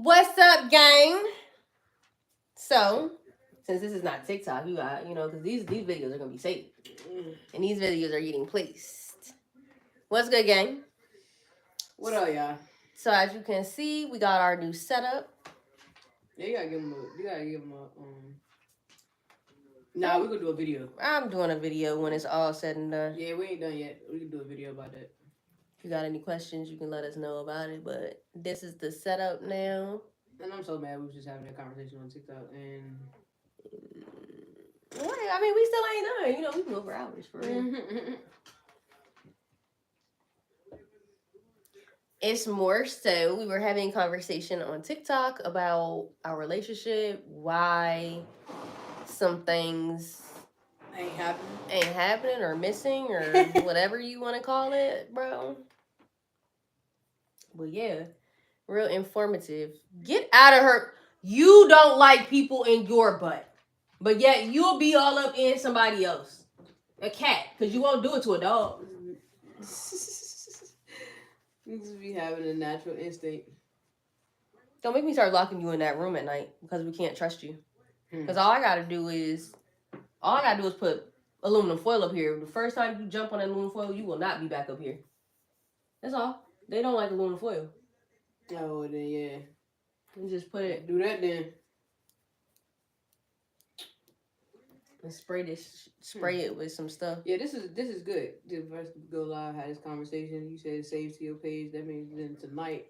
What's up, gang? So, since this is not TikTok, you got, because these videos are gonna be saved, and these videos are getting placed. What's good, gang? What up, y'all? So as you can see, we got our new setup. Yeah, you gotta give him a. Nah, we gonna do a video. I'm doing a video when it's all said and done. Yeah, we ain't done yet. We can do a video about that. If you got any questions, you can let us know about it. But this is the setup now. And I'm so mad we was just having that conversation on TikTok and. Right, I mean, we still ain't done. We can go for hours for real. It's more so we were having a conversation on TikTok about our relationship, why some things ain't happening or missing or whatever you want to call it, bro. But yeah, real informative. Get out of her. You don't like people in your butt, but yet you'll be all up in somebody else. A cat, because you won't do it to a dog. You just be having a natural instinct. Don't make me start locking you in that room at night because we can't trust you. Because all I gotta do is put aluminum foil up here. The first time you jump on that aluminum foil, you will not be back up here. That's all. They don't like aluminum foil. Oh, then yeah. You just put it. Do that then. And spray it with some stuff. Yeah, this is good. The first go live had this conversation. You said it saves to your page. That means then tonight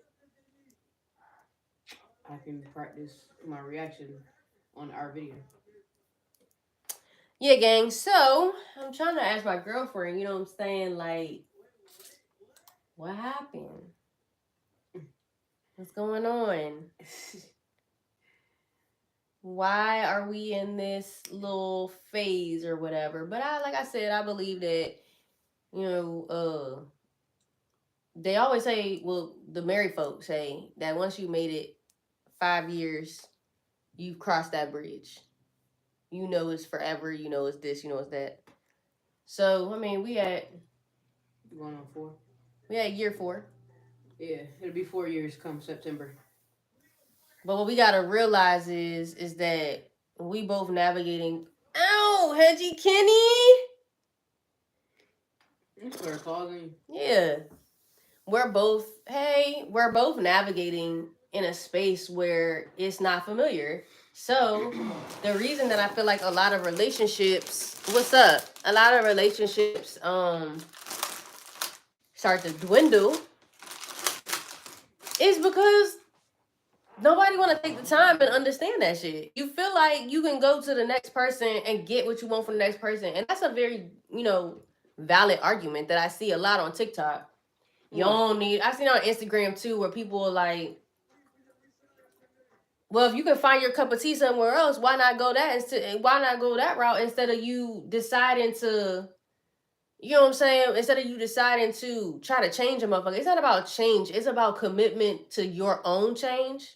I can practice my reaction on our video. Yeah, gang. So I'm trying to ask my girlfriend. You know what I'm saying? Like, what happened? What's going on? Why are we in this little phase or whatever? But like I said, I believe that, they always say, well, the married folks say that once you made it 5 years, you've crossed that bridge. You know it's forever. You know it's this. You know it's that. So, I mean, we at going on 4. We at year 4. Yeah, it'll be 4 years come September. But what we gotta realize is that we both navigating. Ow, Hedgie Kenny. We're causing. Yeah, we're both navigating in a space where it's not familiar. So the reason that I feel like a lot of relationships, start to dwindle is because nobody want to take the time and understand that shit. You feel like you can go to the next person and get what you want from the next person. And that's a very, valid argument that I see a lot on TikTok. You don't need, I've seen it on Instagram too, where people are like, well, if you can find your cup of tea somewhere else, why not go that route instead of you deciding to, you know what I'm saying? Instead of you deciding to try to change a motherfucker. It's not about change. It's about commitment to your own change.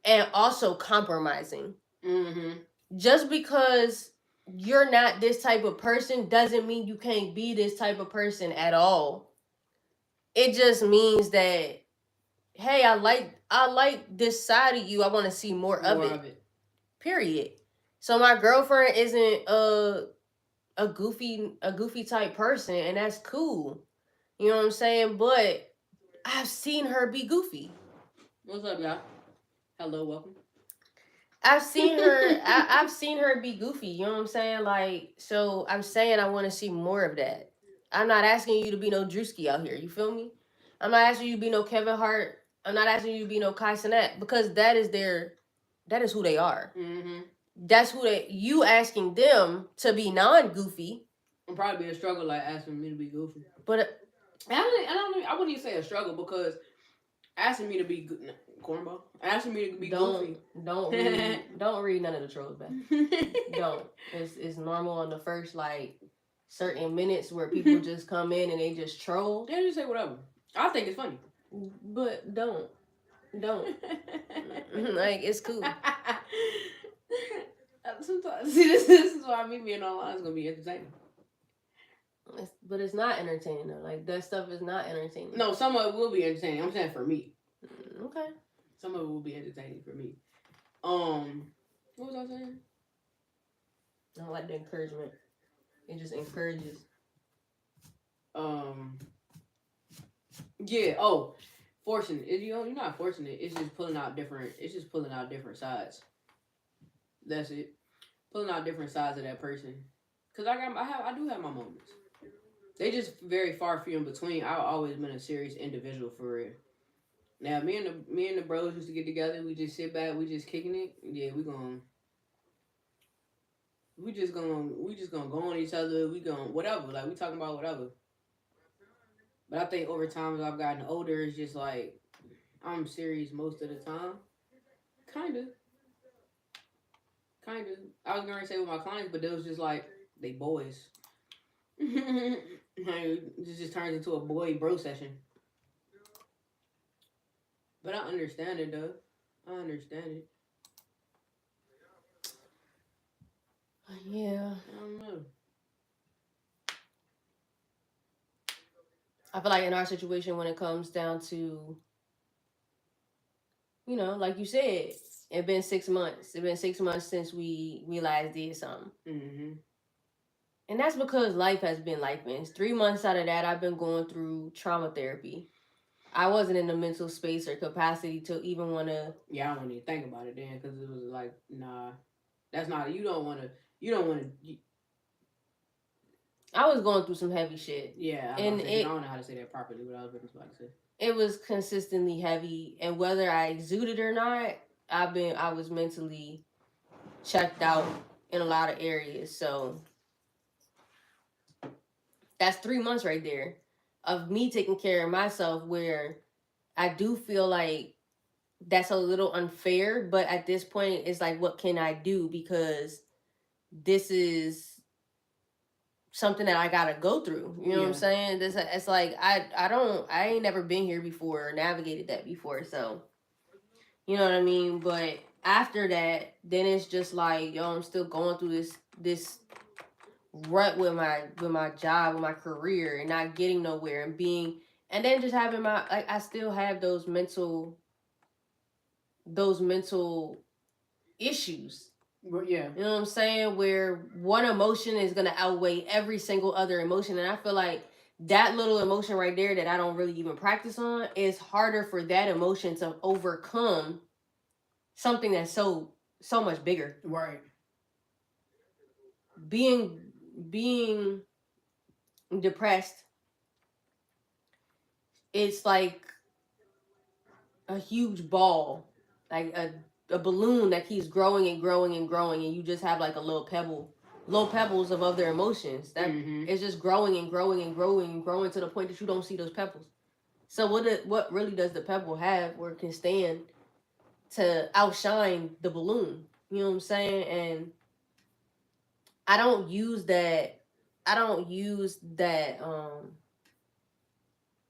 And also compromising. Mm-hmm. Just because you're not this type of person doesn't mean you can't be this type of person at all. It just means that, hey, I like this side of you. I want to see more of it. Period. So my girlfriend isn't a goofy type person, and that's cool. You know what I'm saying? But I've seen her be goofy. What's up, y'all? Hello, welcome. I've seen her. I've seen her be goofy. You know what I'm saying? Like, so I'm saying I want to see more of that. I'm not asking you to be no Drewski out here. You feel me? I'm not asking you to be no Kevin Hart. I'm not asking you to be no Kai Cenat because that is who they are. Mm-hmm. That's who you asking them to be non-goofy. It'll probably be a struggle like asking me to be goofy. But I wouldn't even say a struggle because asking me to be cornball. Asking me to be goofy. Don't read none of the trolls back. Don't. It's normal on the first certain minutes where people just come in and they just troll. Yeah, just say whatever. I think it's funny. But don't. Like, it's cool. Sometimes, see, this is why me being online is gonna be entertaining. But it's not entertaining though. Like, that stuff is not entertaining. No, some of it will be entertaining. I'm saying for me. Okay. Some of it will be entertaining for me. What was I saying? I don't like the encouragement. It just encourages. Yeah. Oh, fortunate. You're not fortunate. It's just pulling out different. It's just pulling out different sides. That's it. Pulling out different sides of that person. Cause I do have my moments. They just very far few in between. I've always been a serious individual for real. Now me and the bros used to get together. We just sit back. We just kicking it. Yeah, we just gonna go on each other. We gonna whatever. Like we talking about whatever. But I think over time as I've gotten older, it's just like I'm serious most of the time. Kinda. I was gonna say with my clients, but it was just like they boys. It just turns into a boy bro session. But I understand it though. I understand it. Yeah. I don't know. I feel like in our situation, when it comes down to, like you said, it's been 6 months. It's been 6 months since we realized did something. Mm-hmm. And that's because life has been life. 3 months out of that, I've been going through trauma therapy. I wasn't in the mental space or capacity to even want to. Yeah, I don't even think about it then, because it was like, nah, that's not. You don't want to. I was going through some heavy shit. Yeah, I don't know how to say that properly, but I was about to say. It was consistently heavy, and whether I exuded or not, I was mentally checked out in a lot of areas. So that's 3 months right there of me taking care of myself, where I do feel like that's a little unfair, but at this point it's like, what can I do? Because this is something that I gotta go through. You know what I'm saying? It's like I ain't never been here before or navigated that before, so you know what I mean? But after that, then it's just like, yo, I'm still going through this rut with my job, with my career, and not getting nowhere, and then just having I still have those mental issues. Yeah. You know what I'm saying? Where one emotion is going to outweigh every single other emotion. And I feel like that little emotion right there that I don't really even practice on is harder for that emotion to overcome something that's so much bigger. Right. Being depressed, it's like a huge ball, like a balloon that keeps growing and growing and growing, and you just have like a little pebbles of other emotions that it's just growing and growing and growing and growing to the point that you don't see those pebbles. So what really does the pebble have where it can stand to outshine the balloon? You know what I'm saying? And I don't use that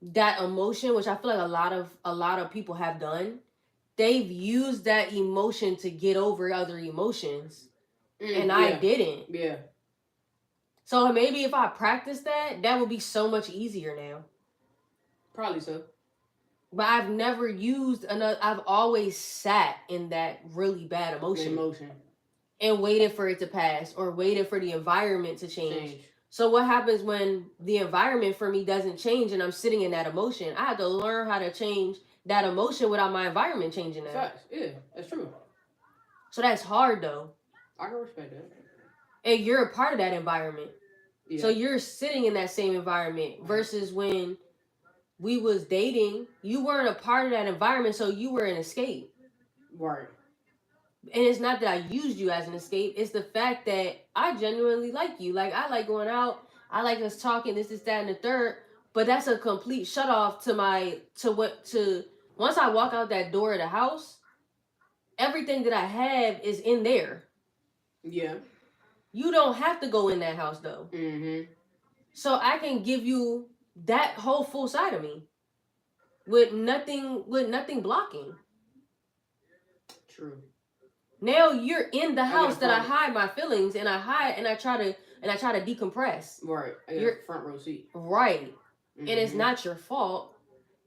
that emotion, which I feel like a lot of people have done. They've used that emotion to get over other emotions, and I didn't. Yeah. So maybe if I practice that would be so much easier now. Probably so. But I've never used another. I've always sat in that really bad emotion and waited for it to pass, or waited for the environment to change. So what happens when the environment for me doesn't change and I'm sitting in that emotion? I had to learn how to change that emotion without my environment changing that. Facts. Yeah, that's true. So that's hard though. I can respect that. And you're a part of that environment. Yeah. So you're sitting in that same environment versus when we was dating, you weren't a part of that environment, so you were an escape. Right. And it's not that I used you as an escape. It's the fact that I genuinely like you. Like, I like going out. I like us talking, this, that, and the third. But that's a complete shut off to once I walk out that door of the house, everything that I have is in there. Yeah. You don't have to go in that house though. Mm-hmm. So I can give you that whole full side of me with nothing blocking. True. Now you're in the house that I hide my feelings, and I try to decompress. Right. You're front row seat. Right. Mm-hmm. And it's not your fault.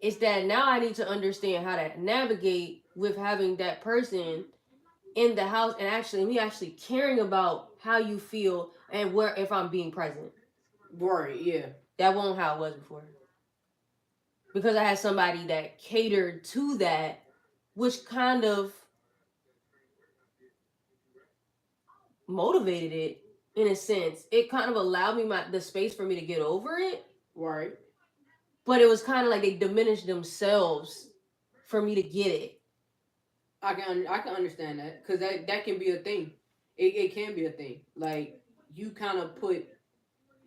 It's that now I need to understand how to navigate with having that person in the house and actually me actually caring about how you feel and where if I'm being present. Right, yeah. That wasn't how it was before. Because I had somebody that catered to that, which kind of motivated it in a sense. It kind of allowed me the space for me to get over it. Right. But it was kind of like they diminished themselves for me to get it. I can understand that because that can be a thing. It can be a thing. Like you kind of put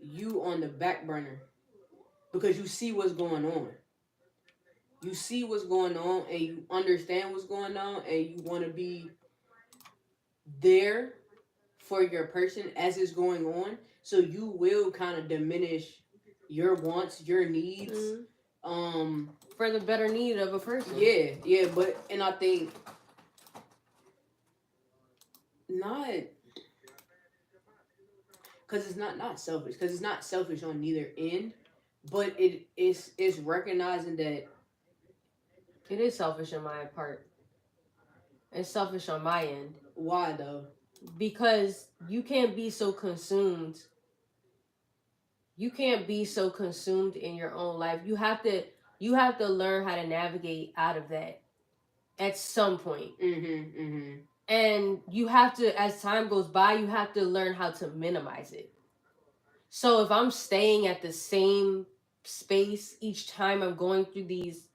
you on the back burner because you see what's going on. You see what's going on and you understand what's going on and you want to be there for your person as it's going on. So you will kind of diminish your wants, your needs. For the better need of a person. Yeah, but and I think not because it's not selfish because it's not selfish on neither end, but it's recognizing that it is selfish on my part. It's selfish on my end. Why though? Because you can't be so consumed. You can't be so consumed in your own life. You have to learn how to navigate out of that at some point. And you have to, as time goes by, you have to learn how to minimize it. So if I'm staying at the same space each time I'm going through these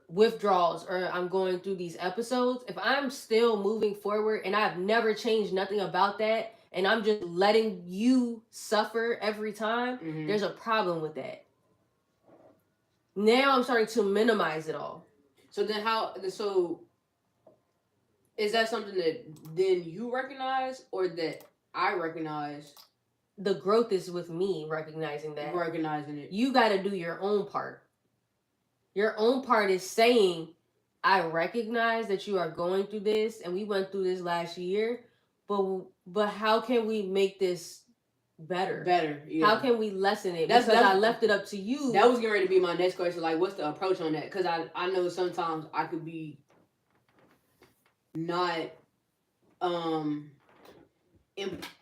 withdrawals or I'm going through these episodes, if I'm still moving forward and I've never changed nothing about that and I'm just letting you suffer every time, there's a problem with that. Now I'm starting to minimize it all. So then so is that something that then you recognize or that I recognize? The growth is with me recognizing that. Recognizing it. You got to do your own part. Your own part is saying, I recognize that you are going through this and we went through this last year, but how can we make this better? Yeah. How can we lessen it? Because I left it up to you. That was getting ready to be my next question. Like, what's the approach on that? Because I know sometimes I could be not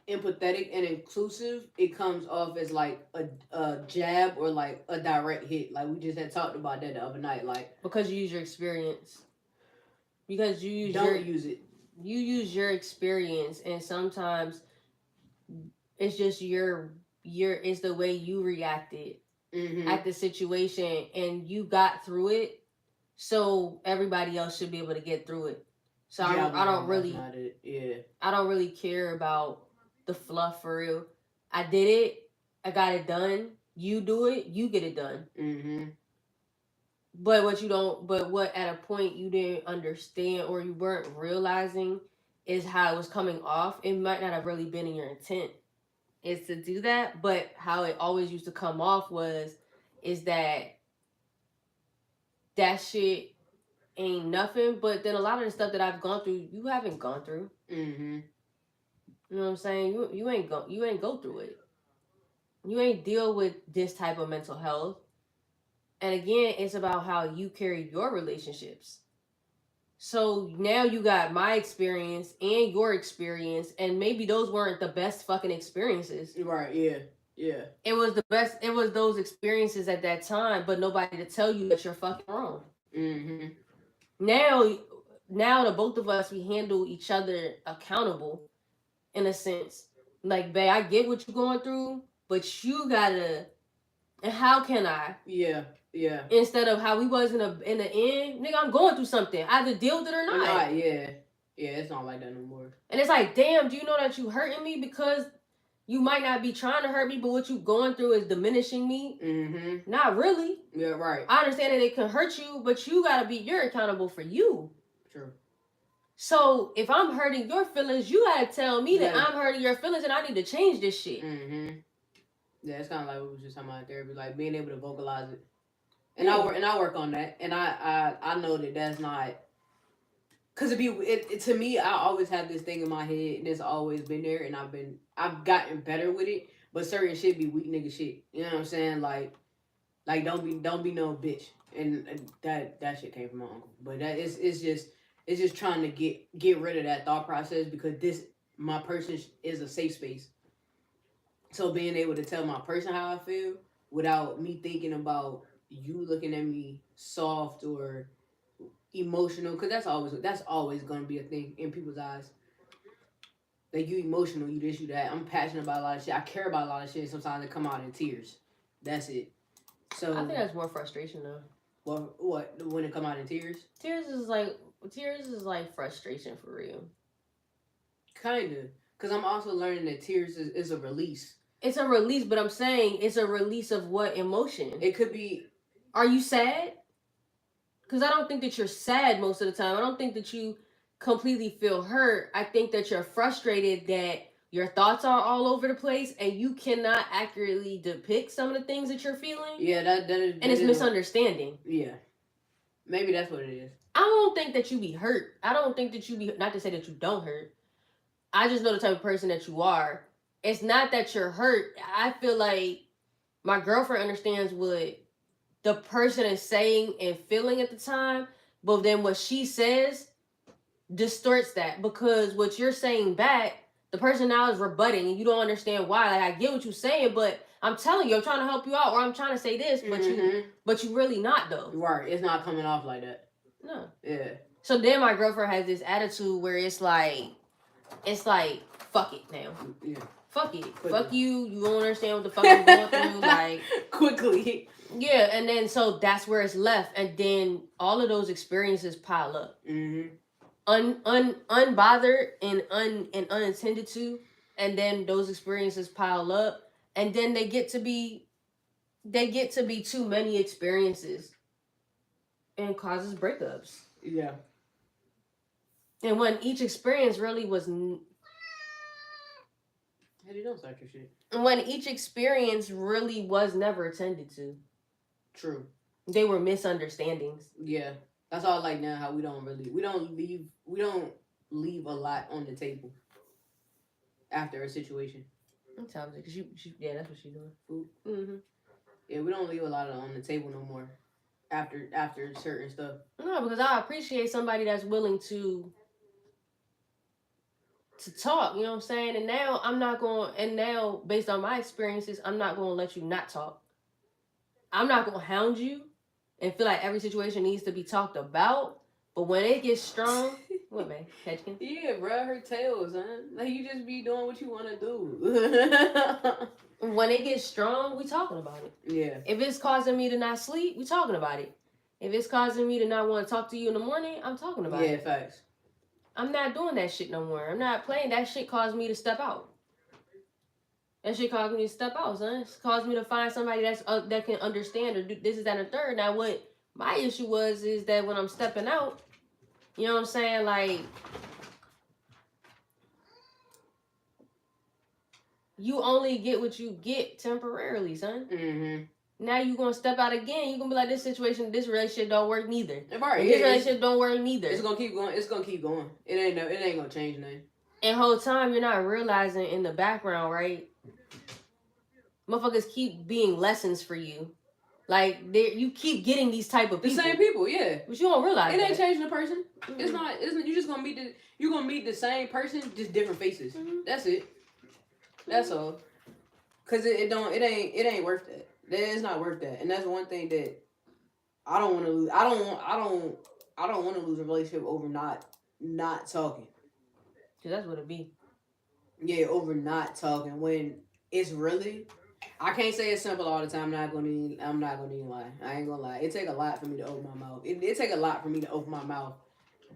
empathetic and inclusive. It comes off as like a jab or like a direct hit. Like we just had talked about that the other night. Like because you use your experience. Because you use use it. You use your experience, and sometimes it's just your it's the way you reacted at the situation, and you got through it. So everybody else should be able to get through it. So yeah, I don't really I don't really care about the fluff for real. I did it. I got it done. You do it. You get it done. But what at a point you didn't understand or you weren't realizing is how it was coming off. It might not have really been in your intent is to do that, but how it always used to come off is that shit ain't nothing. But then a lot of the stuff that I've gone through, you haven't gone through. You know what I'm saying? You ain't go through it. You ain't deal with this type of mental health. And again, it's about how you carry your relationships. So now you got my experience and your experience, and maybe those weren't the best fucking experiences. Right, yeah. Yeah. It was the best, it was those experiences at that time, but nobody to tell you that you're fucking wrong. Now the both of us, we handle each other accountable in a sense. Like, babe, I get what you're going through, but you gotta, and how can I? Yeah. Instead of how we was in the end, nigga, I'm going through something. Either deal with it or not. Yeah, it's not like that no more. And it's like, damn, do you know that you hurting me because you might not be trying to hurt me, but what you going through is diminishing me? Not really. Yeah, right. I understand that it can hurt you, but you're accountable for you. True. So if I'm hurting your feelings, you gotta tell me that I'm hurting your feelings and I need to change this shit. Yeah, it's kind of like what we were just talking about therapy, like being able to vocalize it. And I work on that, and I know that that's not, cause to me, I always have this thing in my head, and it's always been there, and I've gotten better with it, but certain shit be weak nigga shit, you know what I'm saying? Like don't be no bitch, and that shit came from my uncle. But that it's just trying to get rid of that thought process because my person is a safe space. So being able to tell my person how I feel without me thinking about you looking at me soft or emotional, because that's always gonna be a thing in people's eyes. Like you emotional, you this, you that. I'm passionate about a lot of shit. I care about a lot of shit. Sometimes it come out in tears. That's it. So I think that's more frustration though. what when it come out in tears? Tears is like frustration for real. Kinda, because I'm also learning that tears is a release. It's a release, but I'm saying it's a release of what emotion? It could be. Are you sad? Because I don't think that you're sad most of the time. I don't think that you completely feel hurt. I think that you're frustrated that your thoughts are all over the place and you cannot accurately depict some of the things that you're feeling. Yeah, that is. And it's misunderstanding. Yeah. Maybe that's what it is. I don't think that you be hurt. I don't think that you be, not to say that you don't hurt. I just know the type of person that you are. It's not that you're hurt. I feel like my girlfriend understands what the person is saying and feeling at the time, but then what she says distorts that because what you're saying back, the person now is rebutting and you don't understand why. Like, I get what you're saying, but I'm telling you, I'm trying to help you out, or I'm trying to say this, but you really not though. Right. It's not coming off like that. No. Yeah. So then my girlfriend has this attitude where it's like, fuck it now. Yeah. Fuck it. Quickly. Fuck you. You don't understand what the fuck I'm going through. Like, quickly. Yeah, and then so that's where it's left, and then all of those experiences pile up. Unbothered and unintended to, and then those experiences pile up, and then they get to be too many experiences, and causes breakups. Yeah. And when each experience really was. Hey, don't start your shit. When each experience really was never attended to. True. They were misunderstandings. Yeah. That's all like now how we don't leave a lot on the table after a situation. Sometimes because yeah, that's what she's doing. Food. Mm-hmm. Yeah, we don't leave a lot on the table no more after certain stuff. No, because I appreciate somebody that's willing to talk, you know what I'm saying? And now based on my experiences, I'm not going to let you not talk. I'm not going to hound you and feel like every situation needs to be talked about. But when it gets strong, what, man? Hedgkin? Yeah, bro, her tails, huh? Like, you just be doing what you want to do. When it gets strong, we talking about it. Yeah. If it's causing me to not sleep, we talking about it. If it's causing me to not want to talk to you in the morning, I'm talking about it. Yeah, facts. I'm not doing that shit no more. I'm not playing. That shit caused me to step out. That shit caused me to step out, son. It's caused me to find somebody that can understand or do this, is that, and the third. Now, what my issue is that when I'm stepping out, you know what I'm saying? Like, you only get what you get temporarily, son. Mm-hmm. Now you gonna step out again. You gonna be like, this relationship don't work neither. Right, this relationship don't work neither. It's gonna keep going. It's gonna keep going. It ain't gonna change nothing. And whole time you're not realizing in the background, right? Motherfuckers keep being lessons for you. Like you keep getting these type of people. The same people, yeah. But you don't realize it ain't changing the person. Mm-hmm. It's not. You just gonna meet the same person, just different faces. Mm-hmm. That's it. That's all. Cause it ain't worth that. It's not worth that, and that's one thing that I don't want to lose. I don't want to lose a relationship over not talking. Cause that's what it be. Yeah, over not talking when it's really. I can't say it's simple all the time. I'm not gonna even lie. I ain't gonna lie. It take a lot for me to open my mouth. It take a lot for me to open my mouth.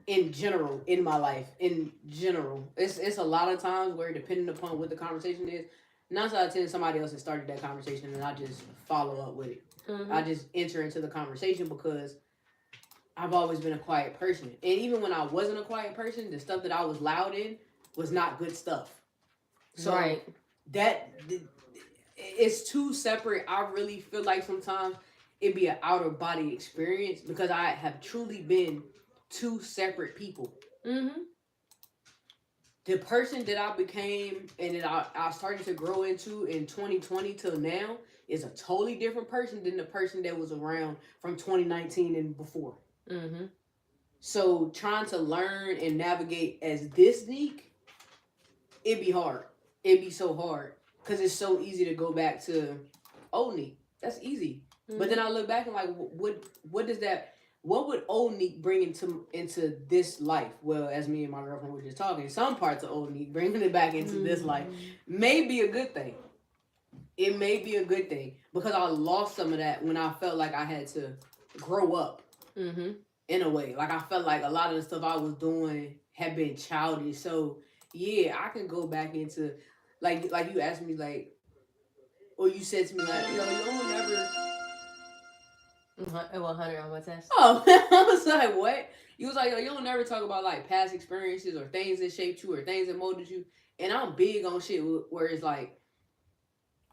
In general, in my life, in general, it's a lot of times where depending upon what the conversation is. 9 out of 10, somebody else has started that conversation, and I just follow up with it. Mm-hmm. I just enter into the conversation because I've always been a quiet person. And even when I wasn't a quiet person, the stuff that I was loud in was not good stuff. So right. It's two separate. I really feel like sometimes it'd be an outer body experience because I have truly been two separate people. Mm-hmm. The person that I became and that I started to grow into in 2020 till now is a totally different person than the person that was around from 2019 and before. Mm-hmm. So trying to learn and navigate as this Neek, it'd be hard. It'd be so hard because it's so easy to go back to old Neek. That's easy. Mm-hmm. But then I look back and like, what does that? What would old Neek bring into this life? Well, as me and my girlfriend were just talking, some parts of old Neek bringing it back into this life may be a good thing. It may be a good thing because I lost some of that when I felt like I had to grow up. Mm-hmm. In a way, like I felt like a lot of the stuff I was doing had been childish. So yeah, I can go back into like you asked me like, or you said to me like, yo, you don't never. 100 on my test. Oh, I was like, what? You was like, yo, you don't never talk about like past experiences or things that shaped you or things that molded you. And I'm big on shit where it's like,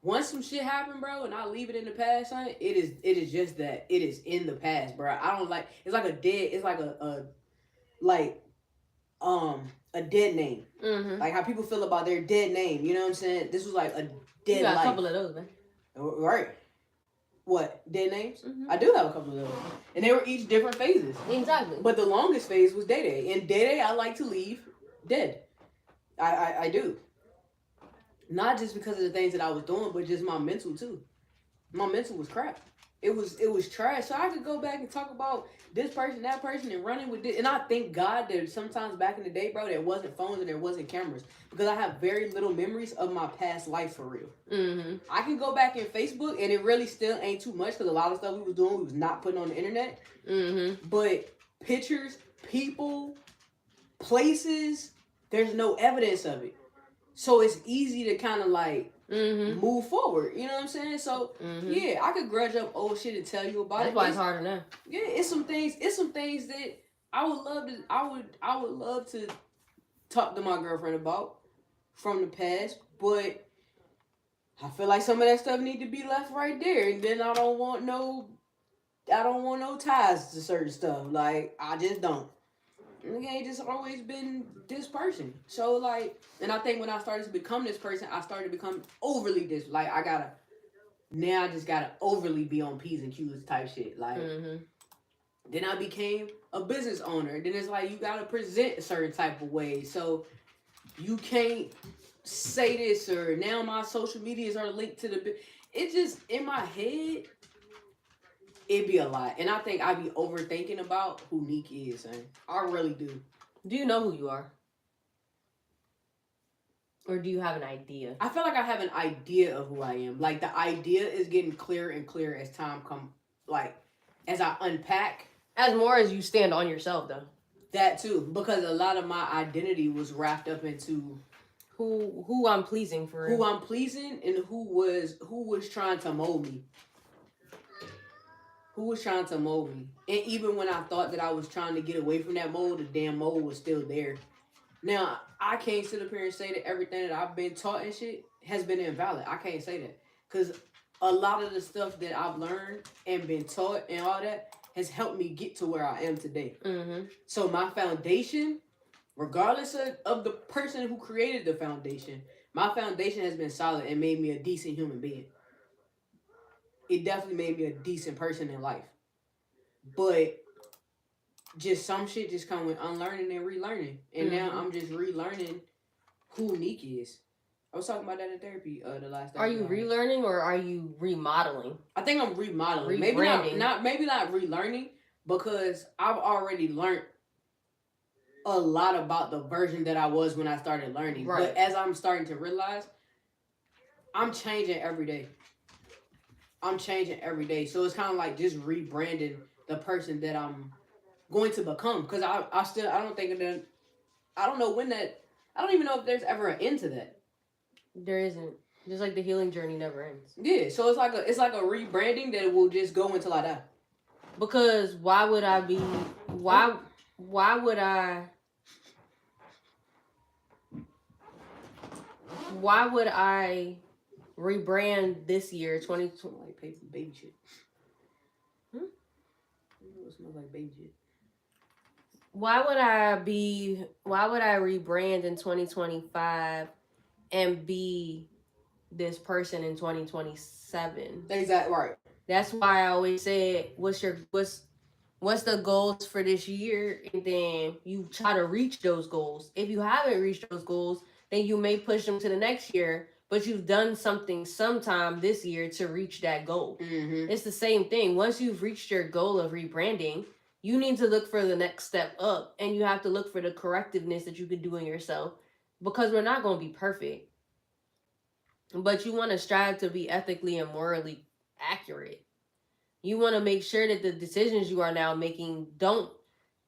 once some shit happened, bro, and I leave it in the past, son, it is just that. It is in the past, bro. I don't like. It's like a dead name. Mm-hmm. Like how people feel about their dead name. You know what I'm saying? This was like a dead You got life. a couple of those, man. Right. What? Dead names? Mm-hmm. I do have a couple of those. And they were each different phases. Exactly. But the longest phase was Day Day. And Day Day I like to leave dead. I do. Not just because of the things that I was doing, but just my mental too. My mental was crap. It was trash. So I could go back and talk about this person, that person, and running with this. And I thank God that sometimes back in the day, bro, there wasn't phones and there wasn't cameras. Because I have very little memories of my past life for real. Mm-hmm. I can go back in Facebook and it really still ain't too much because a lot of stuff we was doing, we was not putting on the internet. Mm-hmm. But pictures, people, places, there's no evidence of it. So it's easy to kind of like move forward. You know what I'm saying? So yeah, I could grudge up old shit and tell you about it. That's why it's harder now. Yeah, it's some things that I would love to talk to my girlfriend about from the past, but I feel like some of that stuff need to be left right there, and then I don't want no ties to certain stuff. Like I just don't. Nigga ain't just always been this person. So like, and I think when I started to become this person, I started to become overly this. Like I just gotta overly be on P's and Q's type shit. Like then I became a business owner. Then it's like you gotta present a certain type of way. So you can't say this or now my social medias are linked to the. It just in my head. It'd be a lot. And I think I'd be overthinking about who Neek is, son. I really do. Do you know who you are? Or do you have an idea? I feel like I have an idea of who I am. Like, the idea is getting clearer and clearer as time come. Like, as I unpack. As more as you stand on yourself, though. That, too. Because a lot of my identity was wrapped up into... Who I'm pleasing for real. Who I'm pleasing and who was trying to mold me. Who was trying to mold me. And even when I thought that I was trying to get away from that mold, the damn mold was still there. Now, I can't sit up here and say that everything that I've been taught and shit has been invalid. I can't say that. Because a lot of the stuff that I've learned and been taught and all that has helped me get to where I am today. So my foundation, regardless of the person who created the foundation, my foundation has been solid and made me a decent human being. It definitely made me a decent person in life. But just some shit just come with unlearning and relearning. And now I'm just relearning who Neek is. I was talking about that in therapy the last time. Are you relearning or are you remodeling? I think I'm remodeling. Rebranding. Maybe not relearning, because I've already learned a lot about the version that I was when I started learning. Right. But as I'm starting to realize, I'm changing every day. So it's kind of like just rebranding the person that I'm going to become. Because I don't even know if there's ever an end to that. There isn't. Just like the healing journey never ends. Yeah, so it's like a rebranding that will just go until I die. Because why would I rebrand this year, 2020? Like baby shit. It smells like baby shit. Why would I rebrand in 2025 and be this person in 2027. Exactly right. That's why I always said, what's the goals for this year, and then you try to reach those goals. If you haven't reached those goals, then you may push them to the next year, but you've done something sometime this year to reach that goal. Mm-hmm. It's the same thing. Once you've reached your goal of rebranding, you need to look for the next step up, and you have to look for the correctiveness that you can do in yourself, because we're not going to be perfect, but you want to strive to be ethically and morally accurate. You want to make sure that the decisions you are now making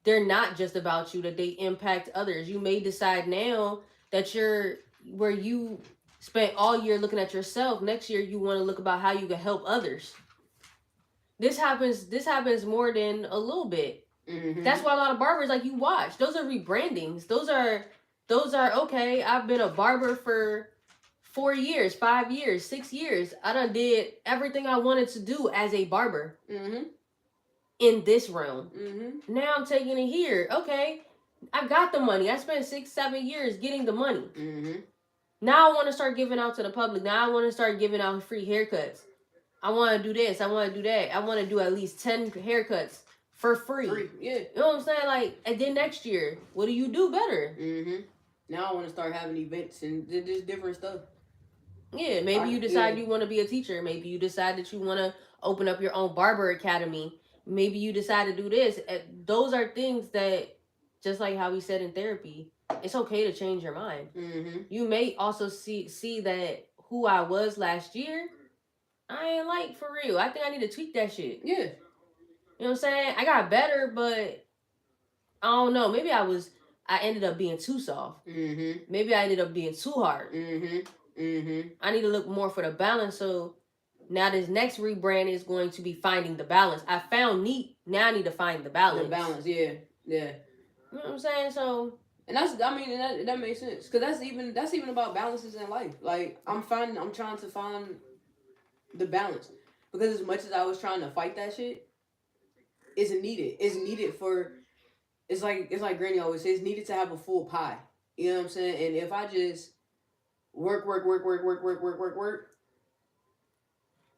they're not just about you, that they impact others. You may decide now that you're where you spent all year looking at yourself. Next year you want to look about how you can help others. This happens more than a little bit. Mm-hmm. That's why a lot of barbers, like you watch, those are rebrandings. Those are okay, I've been a barber for 4 years, 5 years, 6 years. I done did everything I wanted to do as a barber. Mm-hmm. In this realm. Mm-hmm. Now I'm taking it here. Okay, I got the money. I spent 6-7 years getting the money. Mm-hmm. Now I want to start giving out to the public. Now I want to start giving out free haircuts. I want to do this. I want to do that. I want to do at least 10 haircuts for free. Yeah. You know what I'm saying? Like, and then next year, what do you do better? Mm-hmm. Now I want to start having events and just different stuff. Yeah, maybe you decide you want to be a teacher. Maybe you decide that you want to open up your own barber academy. Maybe you decide to do this. Those are things that, just like how we said in therapy, it's okay to change your mind. Mm-hmm. You may also see that who I was last year, I ain't like for real. I think I need to tweak that shit. Yeah. You know what I'm saying? I got better, but I don't know. Maybe I ended up being too soft. Mm-hmm. Maybe I ended up being too hard. Mm-hmm. Mm-hmm. I need to look more for the balance. So now this next rebrand is going to be finding the balance. I found neat. Now I need to find the balance. The balance, yeah. Yeah. You know what I'm saying? So, and that makes sense. Cause that's even about balances in life. Like I'm trying to find the balance. Because as much as I was trying to fight that shit, it's needed. It's needed for it's like Granny always says, it's needed to have a full pie. You know what I'm saying? And if I just work,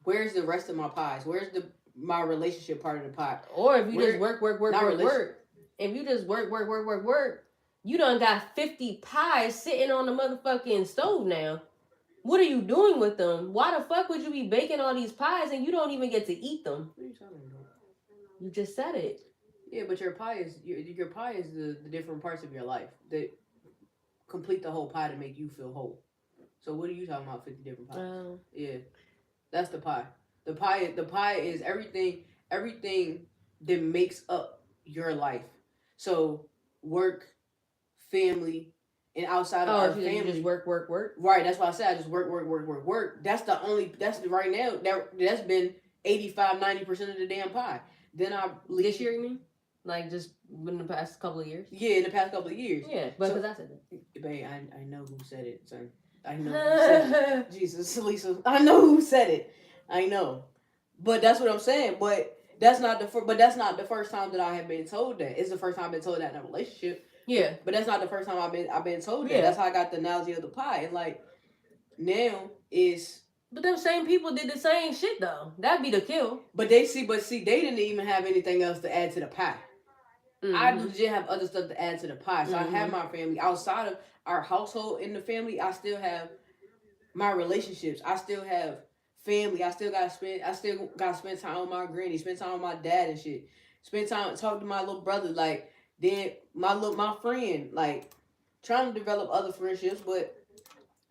where's the rest of my pies? Where's my relationship part of the pie? Or if you just work. If you just work, you done got 50 pies sitting on the motherfucking stove now. What are you doing with them? Why the fuck would you be baking all these pies and you don't even get to eat them? What are you talking about? You just said it. Yeah, but your pie is the different parts of your life that complete the whole pie to make you feel whole. So what are you talking about? 50 different pies? Yeah, that's the pie. The pie is everything that makes up your life. So work, family, and outside of our family, just work. Right. That's why I said I just work. That's right now that's been 85-90% of the damn pie. Then I leave. This year, you mean? Like just in the past couple of years? Yeah, in the past couple of years. Yeah, but because I said it. Babe, I know who said it, son. I know who said it. Jesus, Lisa. I know who said it. I know. But that's what I'm saying. But that's not the first time that I have been told that. It's the first time I've been told that in a relationship. Yeah. But that's not the first time I've been told that. Yeah. That's how I got the analogy of the pie. And like now is. But them same people did the same shit though. That'd be the kill. But they didn't even have anything else to add to the pie. Mm-hmm. I legit have other stuff to add to the pie. So I have my family outside of our household in the family. I still have my relationships. I still have family. I still gotta spend time with my granny. Spend time with my dad and shit. Spend time talk to my little brother. Like then my friend. Like trying to develop other friendships, but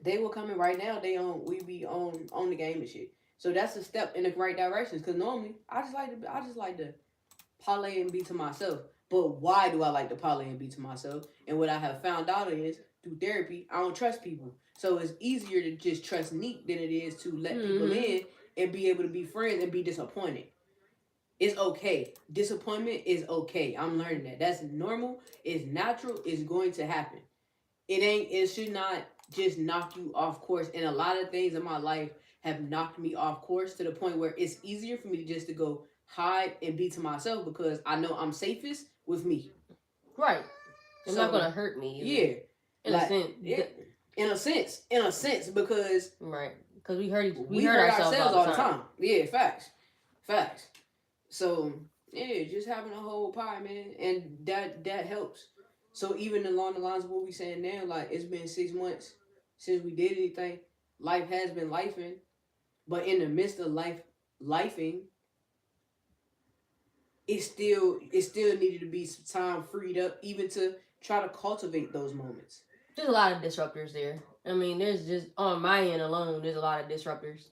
they will come in right now. We be on the game and shit. So that's a step in the right direction. Cause normally I just like to parlay and be to myself. But why do I like to parlay and be to myself? And what I have found out is through therapy, I don't trust people. So it's easier to just trust Neat than it is to let people in and be able to be friends and be disappointed. It's okay. Disappointment is okay. I'm learning that. That's normal. It's natural. It's going to happen. It should not just knock you off course. And a lot of things in my life have knocked me off course to the point where it's easier for me to just to go hide and be to myself because I know I'm safest with me. Right. It's not gonna hurt me either. Yeah. In a sense, because right. because we hurt we hurt ourselves all the time. Yeah, facts. So yeah, just having a whole pie, man, and that helps. So even along the lines of what we saying now, like it's been 6 months since we did anything. Life has been lifing, but in the midst of lifing, it still needed to be some time freed up, even to try to cultivate those moments. There's a lot of disruptors there. I mean, there's just on my end alone, there's a lot of disruptors.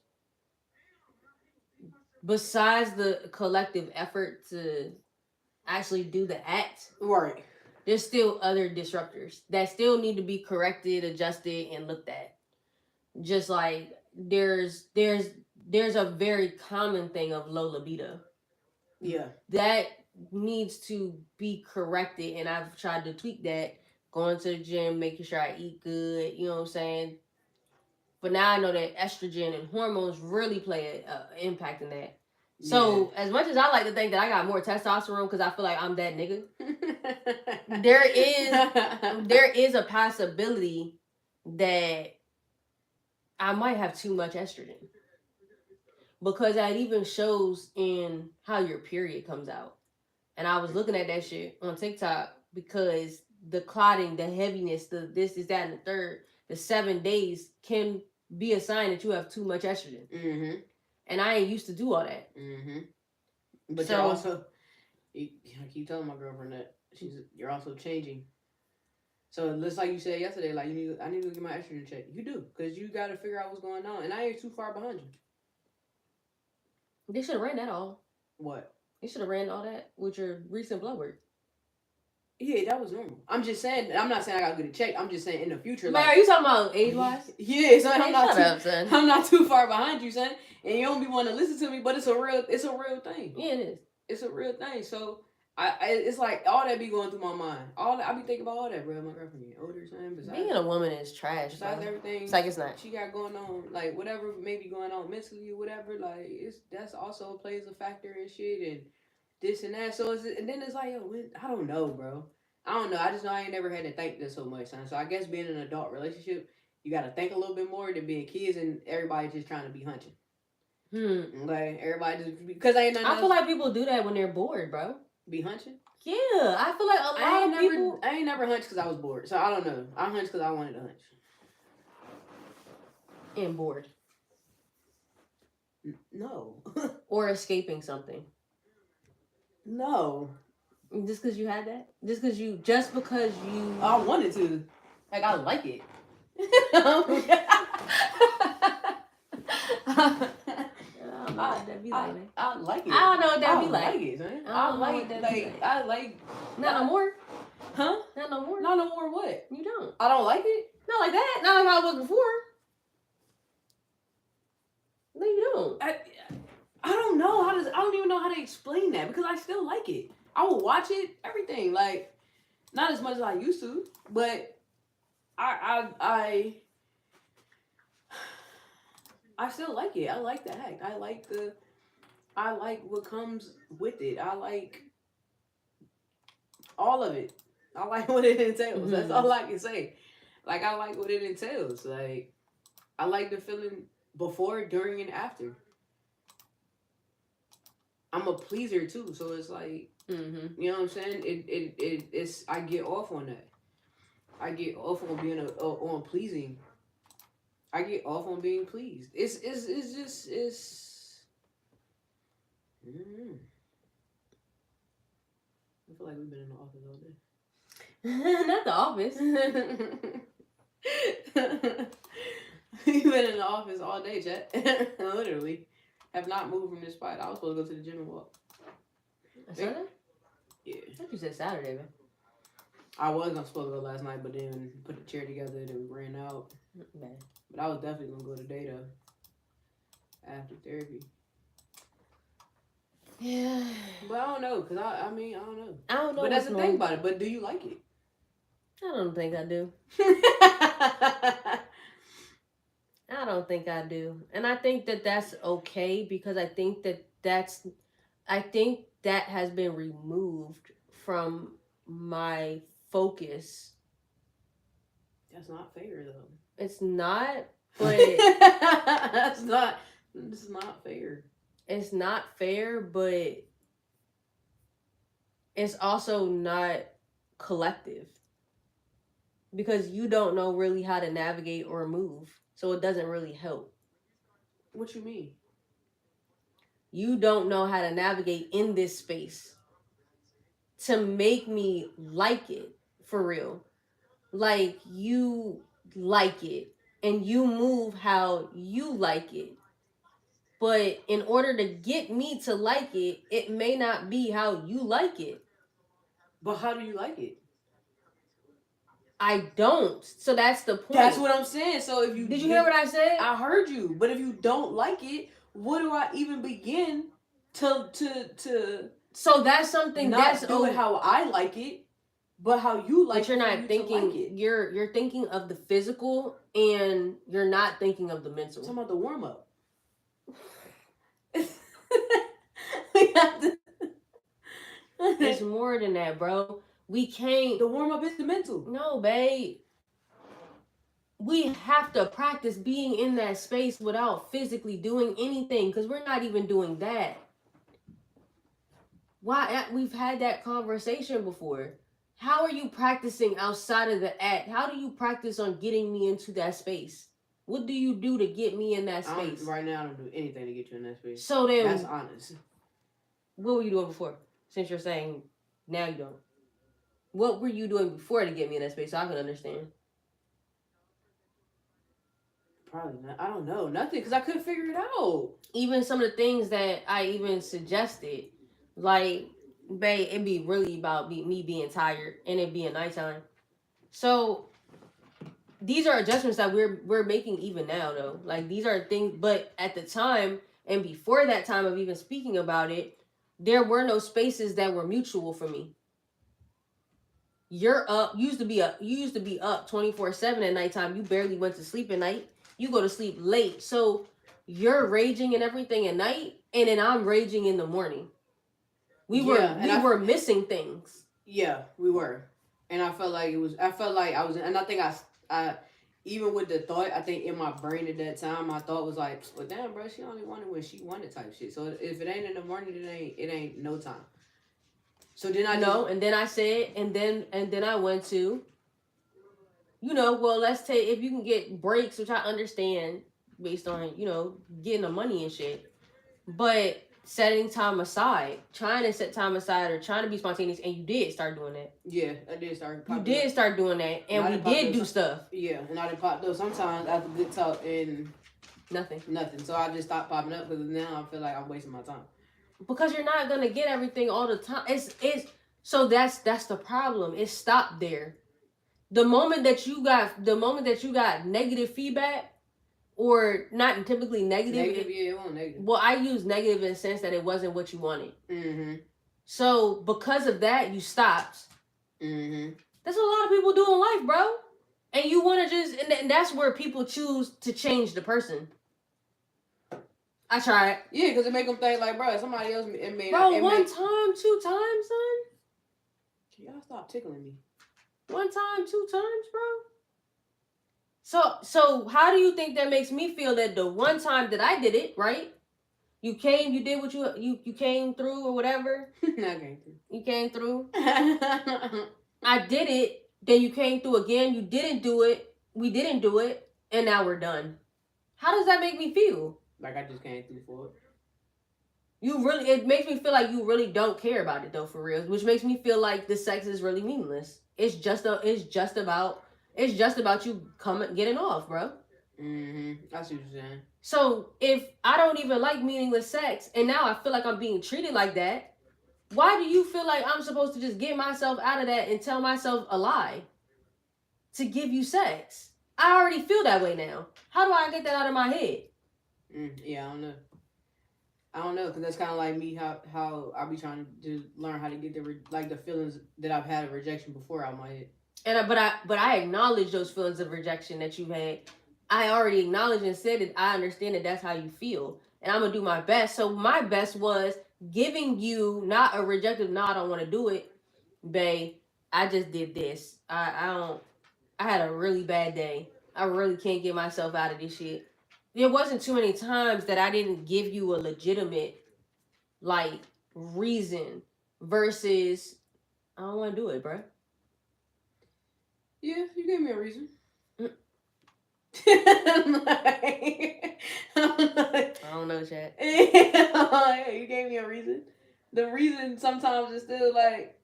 Besides the collective effort to actually do the act, Right. there's still other disruptors that still need to be corrected, adjusted, and looked at. Just like there's a very common thing of low libido. Yeah. That needs to be corrected, and I've tried to tweak that. Going to the gym, making sure I eat good, you know what I'm saying? But now I know that estrogen and hormones really play an impact in that. So as much as I like to think that I got more testosterone because I feel like I'm that nigga, there is a possibility that I might have too much estrogen, because that even shows in how your period comes out. And I was looking at that shit on TikTok because the clotting, the heaviness, the this, is that, and the third, the 7 days can be a sign that you have too much estrogen. Mm-hmm. And I ain't used to do all that. Mm-hmm. But you're also, I keep telling my girlfriend that you're also changing. So just like you said yesterday, like I need to get my estrogen checked. You do, because you got to figure out what's going on, and I ain't too far behind you. They should have ran that all. What? They should have ran all that with your recent blood work. Yeah, that was normal. I'm just saying. I'm not saying I gotta get it checked. I'm just saying in the future. Man, are you talking about age wise? Yeah, son. I'm not too far behind you, son. And you don't be wanting to listen to me, but it's a real thing. Yeah, it is. It's a real thing. So it's like all that be going through my mind. All that I be thinking about all that, bro. My girlfriend getting older, son. Being a woman is trash. Besides everything, it's like it's not. She got going on, like whatever may be going on mentally or whatever. Like that's also plays a factor and shit and this and that. So and then it's like, yo, I don't know, bro. I don't know. I just know I ain't never had to think this so much, son. So I guess being in an adult relationship, you got to think a little bit more than being kids and everybody just trying to be hunching. Like everybody just because I feel like people do that when they're bored, bro. Be hunching. Yeah, I feel like a lot of people. I ain't never hunched because I was bored, so I don't know. I hunched because I wanted to hunch. And bored. No. Or escaping something. No. Just because you had that? Just because you... I wanted to. Like, I like it. I don't know what that be like. I like it. I don't know what that be like. I like it, man. I like... Not no more? Huh? Not no more? Not no more what? You don't. I don't like it? Not like that. Not like how it was before. No, you don't. I don't know I don't even know how to explain that because I still like it. I will watch it, everything. Like, not as much as I used to, but I still like it. I like the act. I like what comes with it. I like all of it. I like what it entails. Mm-hmm. That's all I can say. Like, I like what it entails. Like, I like the feeling before, during, and after. I'm a pleaser too, so it's like, you know what I'm saying? It's I get off on that. I get off on being on pleasing. I get off on being pleased. It's just. Mm-hmm. I feel like we've been in the office all day. Not the office. We've been in the office all day, chat. Literally. Have not moved from this spot. I was supposed to go to the gym and walk. Sunday? Yeah. I thought you said Saturday, man. I was supposed to go last night, but then put the chair together, then we ran out. Man. But I was definitely going to go today, though. After therapy. Yeah. But I don't know, because I mean, I don't know. I don't know. But that's the thing about it. But do you like it? I don't think I do. I don't think I do. And I think that that's okay because I think that has been removed from my focus. That's not fair, though. It's not. But This is not fair. it's not fair, but it's also not collective because you don't know really how to navigate or move. So it doesn't really help. What you mean? You don't know how to navigate in this space to make me like it for real. Like you like it and you move how you like it. But in order to get me to like it, it may not be how you like it. But how do you like it? I don't. So that's the point. That's what I'm saying. So if you Did you hear what I said? I heard you. But if you don't like it, what do I even begin to So that's something not that's do it how I like it, but how you like but you're it for not you thinking to like it. you're thinking of the physical and you're not thinking of the mental. I'm talking about the warm up. We have to It's more than that, bro. We can't. The warm up is the mental. No, babe. We have to practice being in that space without physically doing anything because we're not even doing that. Why? We've had that conversation before. How are you practicing outside of the act? How do you practice on getting me into that space? What do you do to get me in that space? Right now, I don't do anything to get you in that space. So then, that's honest. What were you doing before? Since you're saying now you don't. What were you doing before to get me in that space so I can understand? Probably not. I don't know. Nothing, because I couldn't figure it out. Even some of the things that I even suggested, like, babe, it'd be really about me being tired and it being nighttime. So these are adjustments that we're making even now, though. Like, these are things, but at the time and before that time of even speaking about it, there were no spaces that were mutual for me. You're up. You used to be up 24/7 at nighttime. You barely went to sleep at night. You go to sleep late. So you're raging and everything at night, and then I'm raging in the morning. We were missing things. Yeah, we were. And I felt like I was, and I think I even with the thought, I think in my brain at that time, my thought was like, well, damn, bro, she only wanted when she wanted type shit. So if it ain't in the morning, it ain't no time. So then and then I said, and then I went to, well, let's take, if you can get breaks, which I understand based on, getting the money and shit, but setting time aside, trying to set time aside or trying to be spontaneous, and you did start doing that. Yeah, I did start. You did start doing that, and we did do stuff. Yeah, and I did pop those sometimes after good talk and nothing. So I just stopped popping up because now I feel like I'm wasting my time. Because you're not gonna get everything all the time. It's so that's the problem. It stopped there. The moment that you got negative feedback, or not typically negative. It wasn't negative. Well, I use negative in the sense that it wasn't what you wanted. Mm-hmm. So because of that, you stopped. Mm-hmm. That's what a lot of people do in life, bro. And you want to just, and that's where people choose to change the person. I tried. Yeah, because it make them think like, bro, somebody else. One time, 2 times, son. Can y'all stop tickling me? 1 time, 2 times, bro. So how do you think that makes me feel that the one time that I did it, right? You came, you did what you came through or whatever. I came through. You came through. I did it. Then you came through again. You didn't do it. We didn't do it. And now we're done. How does that make me feel? Like I just came through for it. It makes me feel like you really don't care about it though, for real. Which makes me feel like the sex is really meaningless. It's just about you getting off, bro. Mm-hmm. I see what you're saying. So if I don't even like meaningless sex, and now I feel like I'm being treated like that, why do you feel like I'm supposed to just get myself out of that and tell myself a lie to give you sex? I already feel that way now. How do I get that out of my head? Yeah, I don't know, because that's kind of like me, how I be trying to learn how to get the feelings that I've had of rejection before out of my head. And but I acknowledge those feelings of rejection that you've had. I already acknowledged and said that I understand that that's how you feel, and I'm gonna do my best. So my best was giving you not a rejected, no, I don't want to do it, babe. I just did this. I had a really bad day. I really can't get myself out of this shit. There wasn't too many times that I didn't give you a legitimate, like, reason versus I don't want to do it, bro. Yeah, you gave me a reason. Mm. I don't know, Chad. You gave me a reason. The reason sometimes is still like,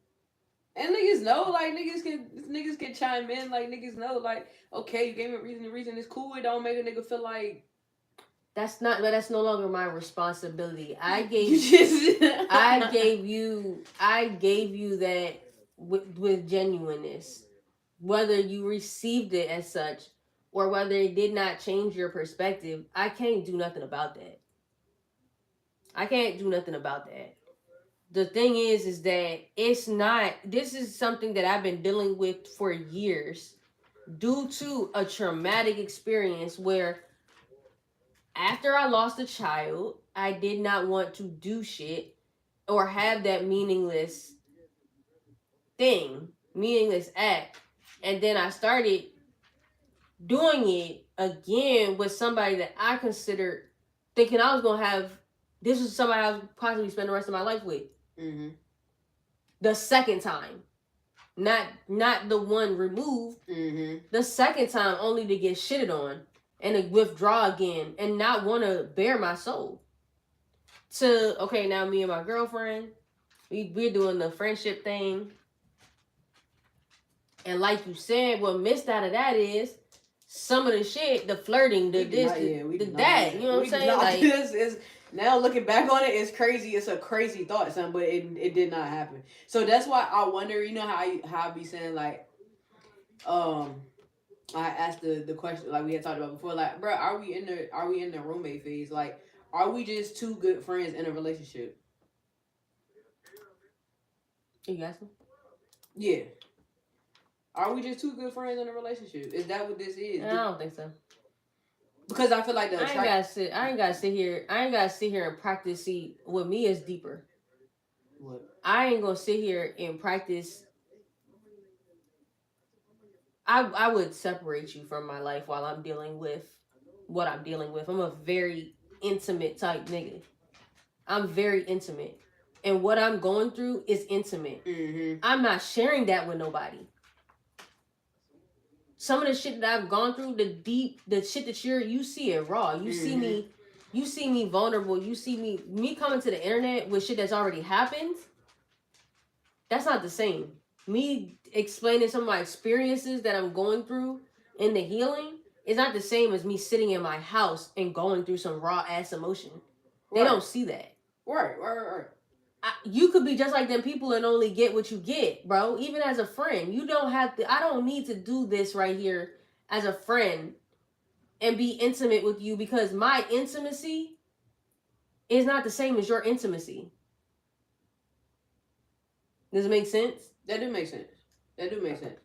and niggas know, like niggas can chime in, like niggas know, like, okay, you gave me a reason. The reason is cool. It don't make a nigga feel like that's no longer my responsibility. I gave you that with genuineness. Whether you received it as such or whether it did not change your perspective, I can't do nothing about that. I can't do nothing about that. The thing is that this is something that I've been dealing with for years due to a traumatic experience where after I lost a child, I did not want to do shit or have that meaningless act. And then I started doing it again with somebody that I considered thinking I was going to have, this was somebody I was possibly spend the rest of my life with. Mm-hmm. The second time. Not the one removed. Mm-hmm. The second time only to get shitted on and to withdraw again and not want to bare my soul. Okay, now me and my girlfriend, we're doing the friendship thing. And like you said, what missed out of that is some of the shit, the flirting, that. You know what I'm saying? Like, this is now looking back on it, it's crazy. It's a crazy thought, son, but it did not happen. So that's why I wonder. You know how I be saying like, I asked the question like we had talked about before, like, bro, are we in the roommate phase? Like, are we just two good friends in a relationship? You asking? Yeah. Are we just two good friends in a relationship? Is that what this is? I don't think so. Because I feel like I ain't gotta sit here and practice. See, with me is deeper. What? I ain't gonna sit here and practice. I would separate you from my life while I'm dealing with what I'm dealing with. I'm a very intimate type nigga. I'm very intimate. And what I'm going through is intimate. Mm-hmm. I'm not sharing that with nobody. Some of the shit that I've gone through, the shit that you see it raw. You see me vulnerable. You see me coming to the internet with shit that's already happened. That's not the same. Me explaining some of my experiences that I'm going through in the healing is not the same as me sitting in my house and going through some raw ass emotion. They don't see that. Right. You could be just like them people and only get what you get, bro. Even as a friend, you don't have to. I don't need to do this right here as a friend and be intimate with you because my intimacy is not the same as your intimacy. Does it make sense? That do make sense.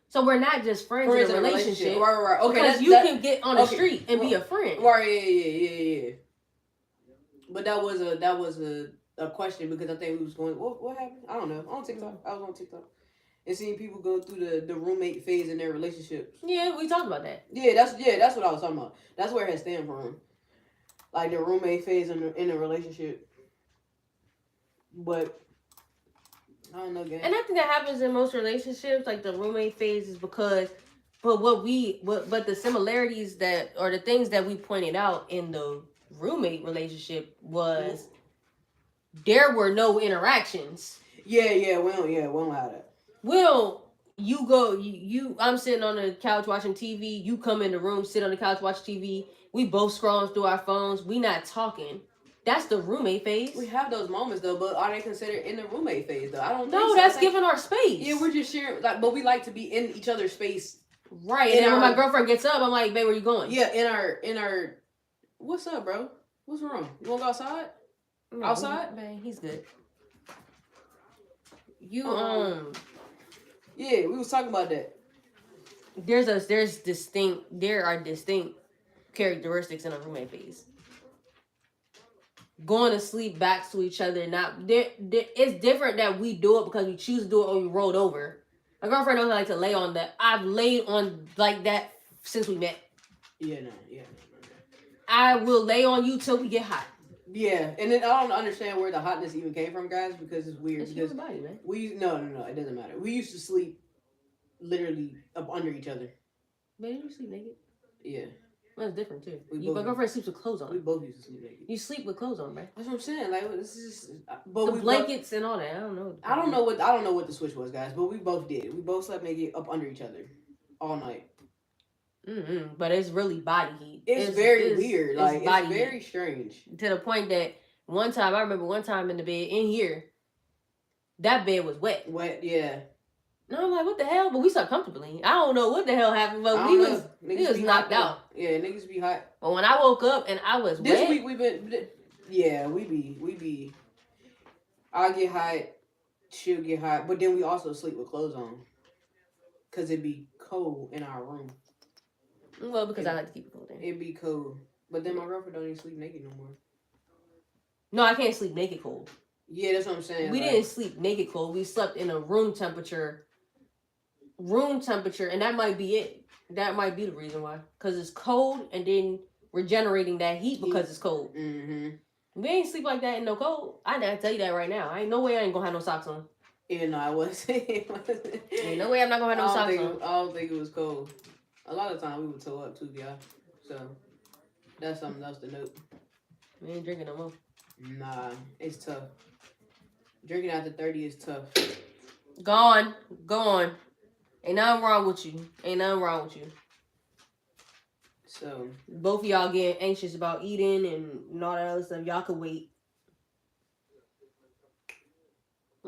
So we're not just friends in a relationship. Right. Okay. Because you can get on the street and be a friend. Right. Yeah. But that was a question because I think we was going. What happened? I don't know. On TikTok, I was on TikTok and seeing people go through the roommate phase in their relationships. Yeah, we talked about that. Yeah, that's what I was talking about. That's where it has stemmed from, like the roommate phase in a relationship. But I don't know, gang. And I think that happens in most relationships, like the roommate phase, is because, but the similarities or the things that we pointed out in the roommate relationship was there were no interactions. Yeah, we don't have that. I'm sitting on the couch watching TV, you come in the room, sit on the couch, watch TV, we both scrolling through our phones, we not talking. That's the roommate phase. We have those moments though, but are they considered in the roommate phase though? I don't think so. No, that's giving our space. Yeah, we're just sharing, but we like to be in each other's space. Right, and then when my girlfriend gets up, I'm like, babe, where you going? Yeah, in our what's up, bro? What's wrong? You wanna go outside? No, outside? Man, he's good. Yeah, we was talking about that. There are distinct characteristics in a roommate phase. Going to sleep back to each other, it's different that we do it because we choose to do it or we rolled over. My girlfriend knows I like to lay on that. I've laid on like that since we met. Yeah, no. I will lay on you till we get hot. Yeah, and then I don't understand where the hotness even came from, guys, because it's weird. It's Because human body, man. no, it doesn't matter. We used to sleep literally up under each other. Man, you sleep naked. Yeah. That's different too. We My girlfriend sleeps with clothes We on. both used to sleep naked. You sleep with clothes on, man. That's what I'm saying. Like this is, but The we blankets and all that. I don't know. I don't know what the switch was, guys. But we both did. We both slept naked up under each other all night. But it's really body heat. It's very weird. Like it's very strange. To the point that one time I remember in the bed in here, that bed was wet. Wet, yeah. And I'm like, what the hell? But we slept comfortably. I don't know what the hell happened, but we was knocked out. Yeah, niggas be hot. But when I woke up and I was this wet, week we be. I get hot, she'll get hot, but then we also sleep with clothes on, cause it be cold in our room. Well, because I like to keep it cold. It be cold, but then my girlfriend don't even sleep naked no more. No, I can't sleep naked cold. Yeah, that's what I'm saying. We didn't sleep naked cold. We slept in a room temperature, and that might be it. That might be the reason why. Because it's cold, and then we're generating that heat because it's cold. Mm-hmm. We ain't sleep like that in no cold. I tell you that right now. I ain't no way I ain't gonna have no socks on. Yeah, no, I wasn't. Ain't no way I'm not gonna have no socks on. I don't think it was cold. A lot of times we would toe up too, y'all. So that's something else to note. We ain't drinking no more. Nah, it's tough. Drinking after 30 is tough. Gone. Ain't nothing wrong with you. So both of y'all getting anxious about eating and all that other stuff. Y'all could wait.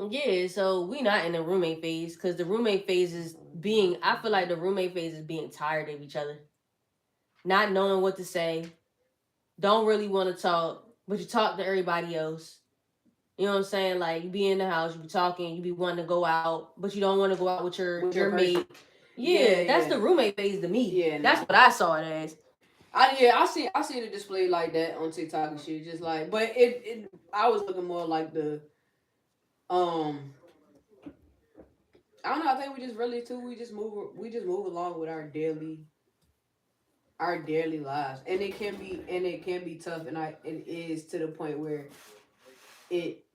Yeah, so we not in the roommate phase because the roommate phase is being. I feel like the roommate phase is being tired of each other, not knowing what to say, don't really want to talk, but you talk to everybody else. You know what I'm saying? Like you be in the house, you be talking, you be wanting to go out, but you don't want to go out with your mate. Yeah, that's the roommate phase to me. Yeah, that's what I saw it as. I seen it displayed like that on TikTok and shit, just like, but it I was looking more like the I don't know. I think we just really too. We just move along with our daily lives, and it can be tough, and it is to the point where it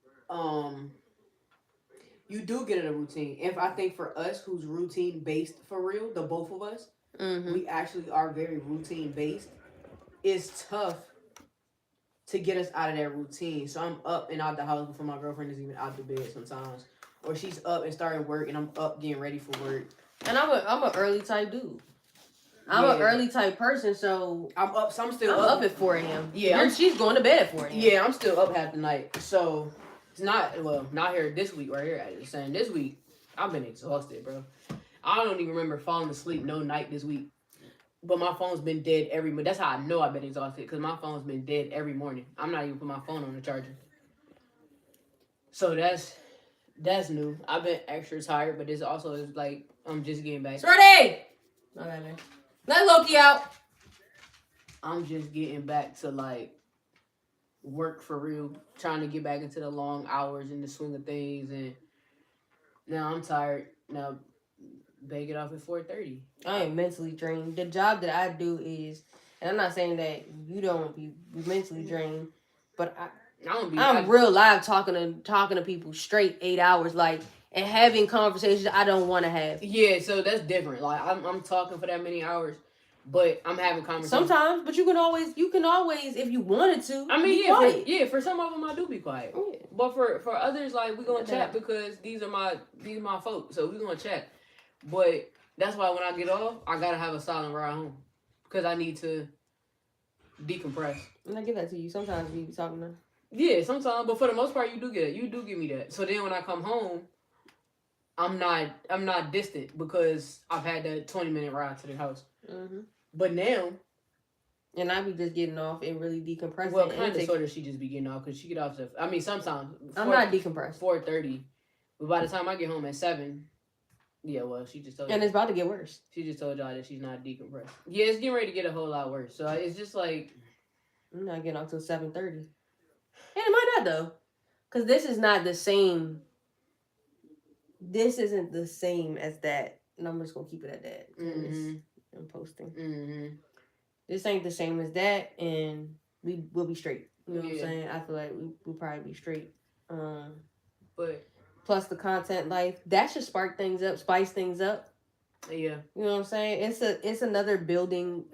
you do get in a routine. If I think for us, who's routine based for real, the both of us, we actually are very routine based. It's tough to get us out of that routine. So I'm up and out the house before my girlfriend is even out the bed sometimes. Or she's up and starting work and I'm up getting ready for work. And I'm an early type dude. I'm an early type person, so I'm up. So I'm up at 4 a.m. Yeah, she's going to bed at 4 a.m. Yeah, I'm still up half the night. So it's not here this week right here. I'm saying this week I've been exhausted, bro. I don't even remember falling asleep no night this week. But my phone's been dead every morning. That's how I know I've been exhausted, because my phone's been dead every morning. I'm not even putting my phone on the charger. So that's new. I've been extra tired, but this also is like I'm just getting back. Ready? Okay, man. Let Loki out. I'm just getting back to like work for real, trying to get back into the long hours and the swing of things, and now I'm tired. Now bake it off at 4:30. I am mentally drained. The job that I do is, and I'm not saying that you don't be mentally drained, but I'm real live talking to people straight 8 hours, like, and having conversations I don't want to have. Yeah, so that's different. Like I'm talking for that many hours, but I'm having conversations. Sometimes, but you can always if you wanted to. I mean, for some of them I do be quiet. Yeah. But for others, like, we gonna chat because these are my folks, so we gonna chat. But that's why when I get off, I gotta have a silent ride home, because I need to decompress. And I give that to you. Sometimes we be talking to. Yeah, sometimes, but for the most part, you do get it. You do give me that. So then when I come home, I'm not distant because I've had that 20-minute ride to the house. Mm-hmm. But now, and I be just getting off and really decompressing. Well, kind of, sort of, she just be getting off because she get off. I mean, sometimes I'm not decompressed. 4:30, but by the time I get home at 7. Yeah, well, she just told you. And it's about to get worse. She just told y'all that she's not decompressed. Yeah, it's getting ready to get a whole lot worse. So it's just like, I'm not getting off till 7:30. And it might not, though. Because this is not the same. This isn't the same as that. And I'm just going to keep it at that. Mm-hmm. I'm posting. Mm-hmm. this ain't the same as that, and we will be straight. You know what I'm Yeah. saying? I feel like we'll probably be straight. But Plus the content life, that should spark things up, spice things up. yeah, You know what I'm saying? It's another building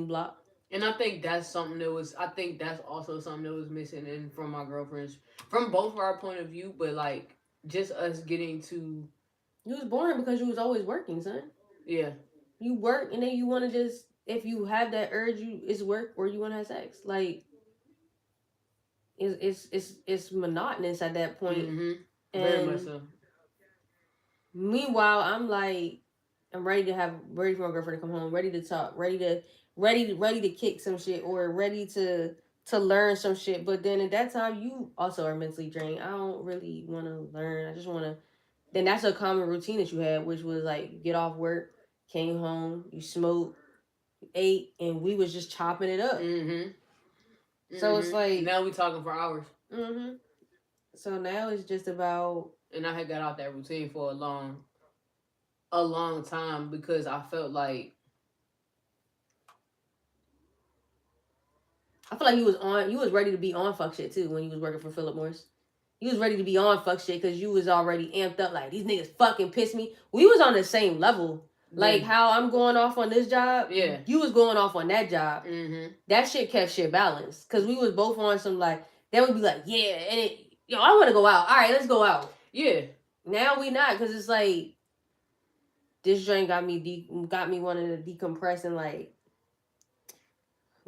block. and I think that's something that was. I think that's also something that was missing in from my girlfriends, from both of our point of view. But like, just us getting to. You was boring because you was always working, son. Yeah. You work and then you want to just, if you have that urge, you it's work or you want to have sex. Like it's monotonous at that point. Mm-hmm. And Very much so. Meanwhile, I'm like, I'm ready for my girlfriend to come home, ready to talk, ready to kick some shit or ready to learn some shit. But then at that time, you also are mentally drained. I don't really want to learn. I just want to. Then that's a common routine that you had, which was like you get off work, came home, you smoked, you ate, and we was just chopping it up. Mm-hmm. So it's like now we talking for hours. Mm-hmm. So now it's just about. And I had got out that routine for a long time because I felt like. I feel like you was ready to be on fuck shit too when you was working for Philip Morris. You was ready to be on fuck shit because you was already amped up. Like, these niggas fucking piss me. We was on the same level. Like, how I'm going off on this job. Yeah. You was going off on that job. Mm-hmm. That shit kept shit balanced. Because we was both on some, like, they would be like, yeah, and it, yo, I want to go out. All right, let's go out. Yeah. Now we not, because it's like, this joint got me wanting to decompress and, like,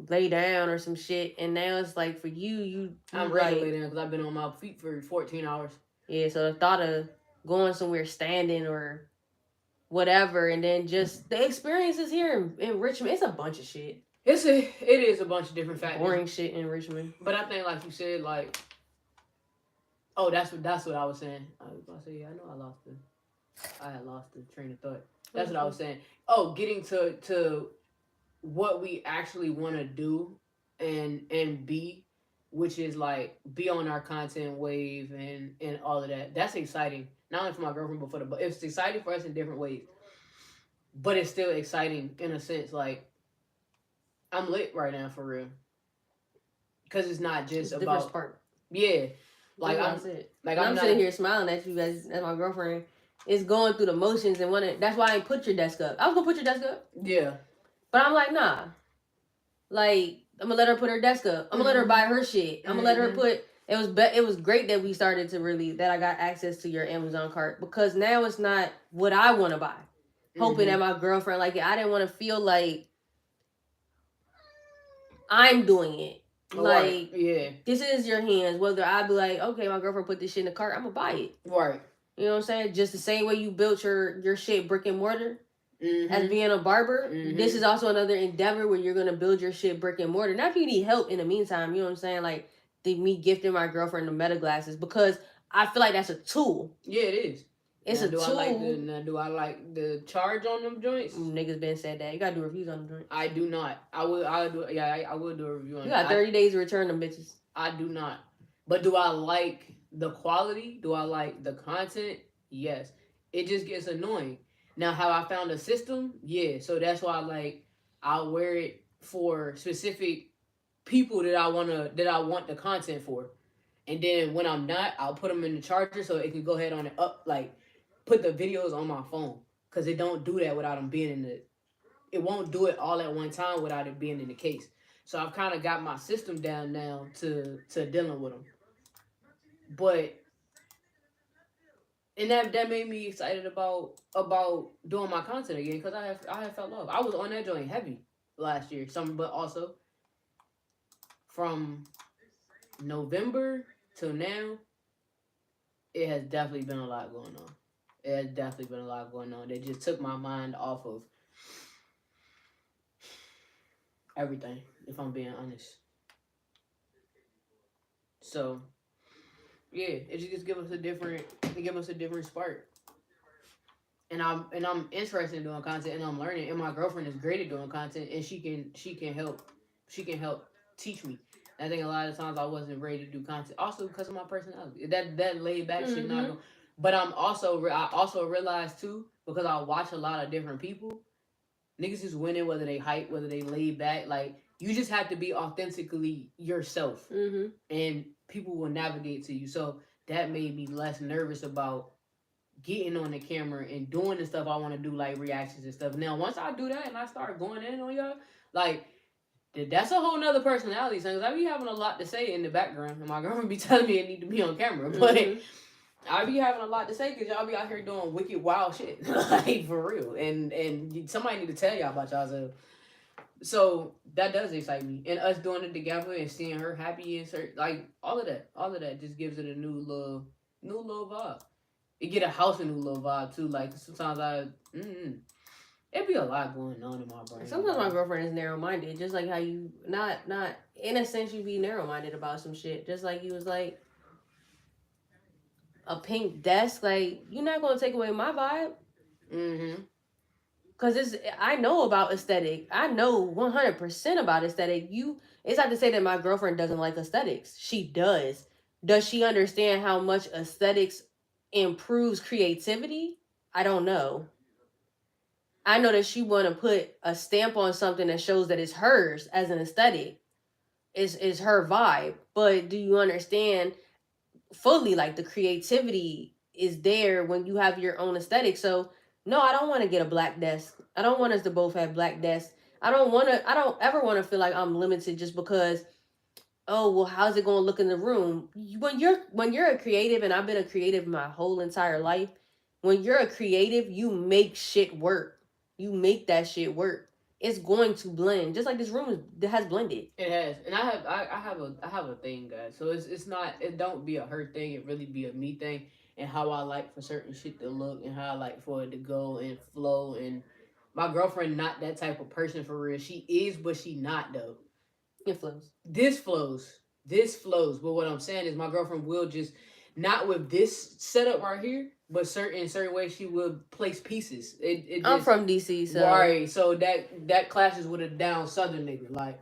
lay down or some shit. And now it's like, for you I'm ready to lay down because I've been on my feet for 14 hours. Yeah, so the thought of going somewhere standing or whatever, and then just the experiences here in Richmond, it's a bunch of shit. It is a bunch of different factors. Boring shit in Richmond. But I think, like you said, like, oh, that's what I was saying. I was about to say, I know I had lost the train of thought. That's what I was saying. Oh, getting to what we actually want to do and be, which is like be on our content wave and all of that. That's exciting. Not only for my girlfriend, but it's exciting for us in different ways. But it's still exciting in a sense. Like, I'm lit right now for real. Because it's not just it's about part. Yeah. Like I'm sitting here smiling at you guys, at my girlfriend is going through the motions and that's why I ain't put your desk up. I was gonna put your desk up. Yeah. But I'm like, nah. Like, I'm gonna let her put her desk up. I'm gonna let her buy her shit. I'm gonna let her put. It was great that we started to that I got access to your Amazon cart, because now it's not what I want to buy. Hoping that my girlfriend like it. I didn't want to feel like I'm doing it. Like, yeah, this is your hands. Whether I be like, okay, my girlfriend put this shit in the cart, I'm gonna buy it. Right. You know what I'm saying? Just the same way you built your shit brick and mortar. As being a barber, this is also another endeavor where you're gonna build your shit brick and mortar. Not if you need help in the meantime, you know what I'm saying? Like, me gifting my girlfriend the Meta glasses, because I feel like that's a tool. Yeah, it is. It's a tool. Do I like the charge on them joints? Niggas been said that. You gotta do reviews on them joints. I do not. I will do. Yeah, I will do a review on. You got 30 days to return them bitches. I do not. But do I like the quality? Do I like the content? Yes. It just gets annoying. Now, how I found a system, yeah. So that's why, like, I'll wear it for specific people that I want the content for, and then when I'm not, I'll put them in the charger so it can go ahead on it up, like, put the videos on my phone, because it don't do that without them being in the. It won't do it all at one time without it being in the case. So I've kind of got my system down now to dealing with them, but. And that made me excited about doing my content again, because I have felt love. I was on that joint heavy last year, but also from November till now, it has definitely been a lot going on. It has definitely been a lot going on. That just took my mind off of everything, if I'm being honest. So. Yeah, it just give us a different spark. And I'm interested in doing content, and I'm learning, and my girlfriend is great at doing content, and she can help teach me. And I think a lot of times I wasn't ready to do content, also because of my personality. That laid back shit not. But I also realized too, because I watch a lot of different people, Niggas is winning, whether they hype, whether they laid back. Like, you just have to be authentically yourself, and people will navigate to you. So that made me less nervous about getting on the camera and doing the stuff I want to do, like reactions and stuff. Now, once I do that and I start going in on y'all, like, that's a whole nother personality. Because I be having a lot to say in the background, and my girlfriend be telling me it need to be on camera, but I be having a lot to say because y'all be out here doing wicked wild shit, like for real. And somebody need to tell y'all about y'all. So that does excite me, and us doing it together and seeing her happy and like all of that just gives it a new little vibe. It get a house a new little vibe too. Like sometimes it be a lot going on in my brain. Sometimes my girlfriend is narrow minded, just like how you not in a sense you be narrow minded about some shit. Just like you was like a pink desk, like you're not gonna take away my vibe. Cause I know about aesthetic. I know 100% about aesthetic. It's not to say that my girlfriend doesn't like aesthetics. She does. Does she understand how much aesthetics improves creativity? I don't know. I know that she want to put a stamp on something that shows that it's hers as an aesthetic. Is her vibe. But do you understand fully, like, the creativity is there when you have your own aesthetic? So no, I don't want to get a black desk. I don't want us to both have black desks. I don't ever want to feel like I'm limited just because, oh well, how's it gonna look in the room? When you're a creative, and I've been a creative my whole entire life, when you're a creative, you make shit work. You make that shit work. It's going to blend, just like this room has blended. It has, and I have a thing, guys. So it's not, it don't be a her thing. It really be a me thing, and how I like for certain shit to look, and how I like for it to go and flow. And my girlfriend not that type of person for real. She is, but she not though. It flows. This flows. But what I'm saying is, my girlfriend will just not with this setup right here, but certain ways she will place pieces. I'm from DC, so right. So that clashes with a down southern nigga, like.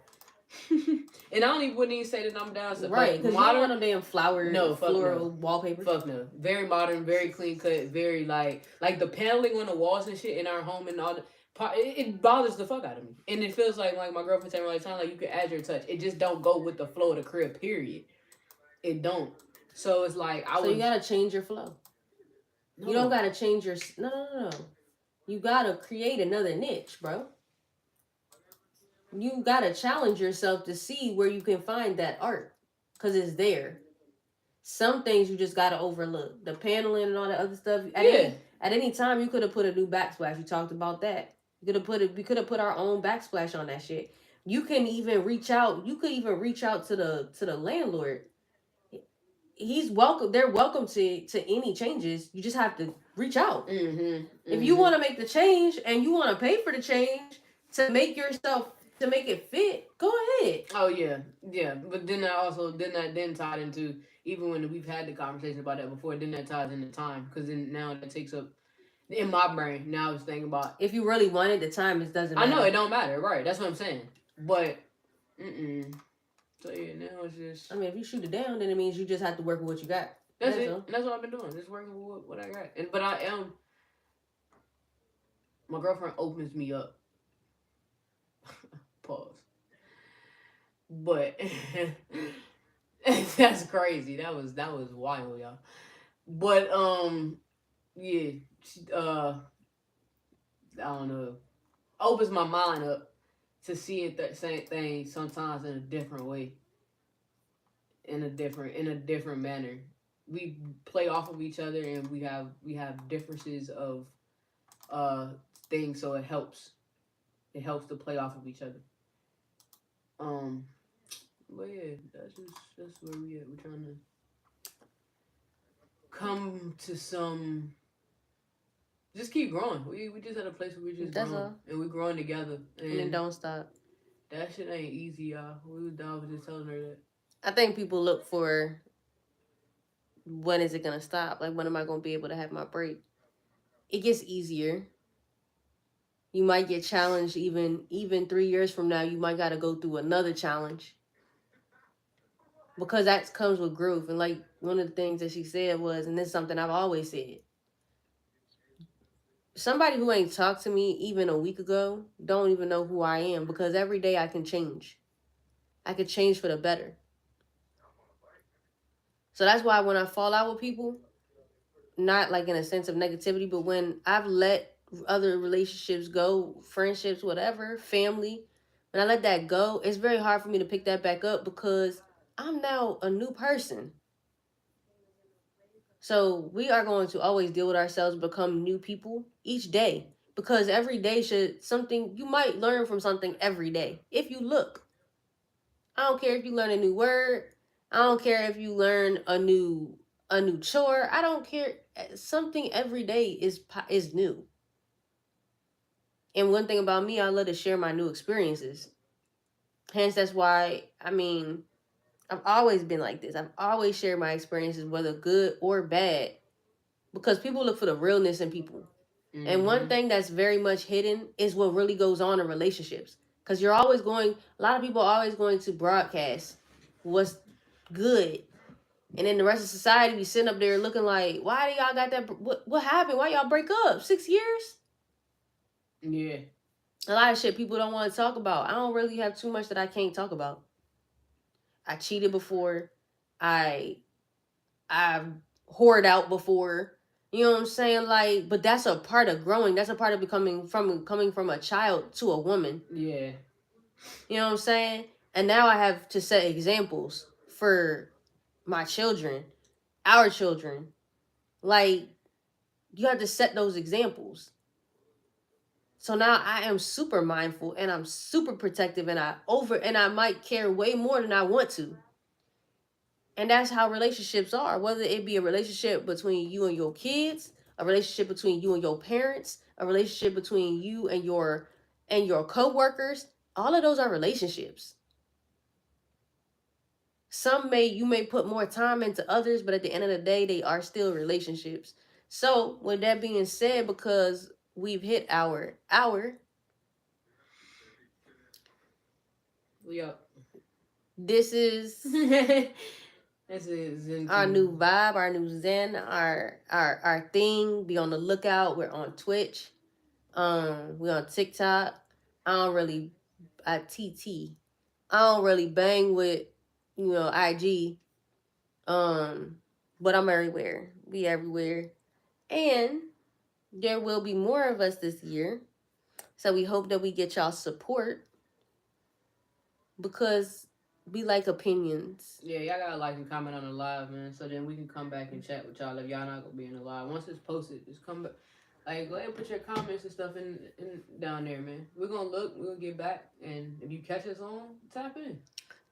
And I wouldn't even say that I'm down south. Right, because you don't want no damn floral wallpaper. Fuck no. Very modern, very clean cut, very like the paneling on the walls and shit in our home and all that. It bothers the fuck out of me, and it feels like my girlfriend telling me all the time, like, you can add your touch. It just don't go with the flow of the crib. Period. It don't. So it's like you gotta change your flow. No. You don't gotta change your no. You gotta create another niche, bro. You gotta challenge yourself to see where you can find that art, cause it's there. Some things you just gotta overlook. The paneling and all that other stuff. At any time, you could have put a new backsplash. You talked about that. We could have put our own backsplash on that shit. You can even reach out. You could even reach out to the landlord. He's welcome. They're welcome to any changes. You just have to reach out. If you want to make the change and you want to pay for the change to make it fit, go ahead. Oh yeah. But then that tied into, even when we've had the conversation about that before, then that ties into time, because then now that takes up. In my brain, now I was thinking about, if you really wanted the time, it doesn't matter. I know it don't matter, right? That's what I'm saying. But, so yeah, now it's just. I mean, if you shoot it down, then it means you just have to work with what you got. That's it. That's what I've been doing. Just working with what I got. But I am. My girlfriend opens me up. Pause. But that's crazy. That was wild, y'all. But yeah. I don't know, opens my mind up to seeing that same thing sometimes in a different way, in a different manner. We play off of each other, and we have differences of things, so it helps to play off of each other. But yeah, that's where we at. We're trying to come to some. Just keep growing. We just at a place where we just growing. All. And we're growing together. And it don't stop. That shit ain't easy, y'all. I was just telling her that. I think people look for, when is it going to stop? Like, when am I going to be able to have my break? It gets easier. You might get challenged even 3 years from now. You might got to go through another challenge. Because that comes with growth. And like one of the things that she said was, and this is something I've always said, somebody who ain't talked to me even a week ago don't even know who I am, because every day I can change. I could change for the better. So that's why when I fall out with people, not like in a sense of negativity, but when I've let other relationships go, friendships, whatever, family, when I let that go, it's very hard for me to pick that back up because I'm now a new person. So we are going to always deal with ourselves, become new people each day, because every day should something, you might learn from something every day if you look. I don't care if you learn a new word. I don't care if you learn a new chore. I don't care. Something every day is new. And one thing about me, I love to share my new experiences. Hence, that's why, I mean, I've always been like this. I've always shared my experiences, whether good or bad, because people look for the realness in people. Mm-hmm. And one thing that's very much hidden is what really goes on in relationships. Because you're always going, a lot of people are always going to broadcast what's good. And then the rest of society be sitting up there looking like, why do y'all got that? What happened? Why y'all break up? 6 years? Yeah. A lot of shit people don't want to talk about. I don't really have too much that I can't talk about. I cheated before. I've whored out before. You know what I'm saying? Like, but that's a part of growing. That's a part of coming from a child to a woman. Yeah. You know what I'm saying? And now I have to set examples for my children, our children. Like, you have to set those examples. So now I am super mindful and I'm super protective, and I might care way more than I want to. And that's how relationships are, whether it be a relationship between you and your kids, a relationship between you and your parents, a relationship between you and your co-workers. All of those are relationships. You may put more time into others, but at the end of the day, they are still relationships. So with that being said, because we've hit our we up. This is this is our new vibe, our new zen, our thing. Be on the lookout. We're on Twitch. We're on TikTok. I don't really I don't really bang with, IG. But I'm everywhere. We everywhere. And there will be more of us this year. So we hope that we get y'all support, because we like opinions. Yeah, y'all gotta like and comment on the live, man, so then we can come back and chat with y'all if y'all not gonna be in the live. Once it's posted, just come back. Like, go ahead and put your comments and stuff in down there, man. We're gonna look, we're gonna get back, and if you catch us on, tap in.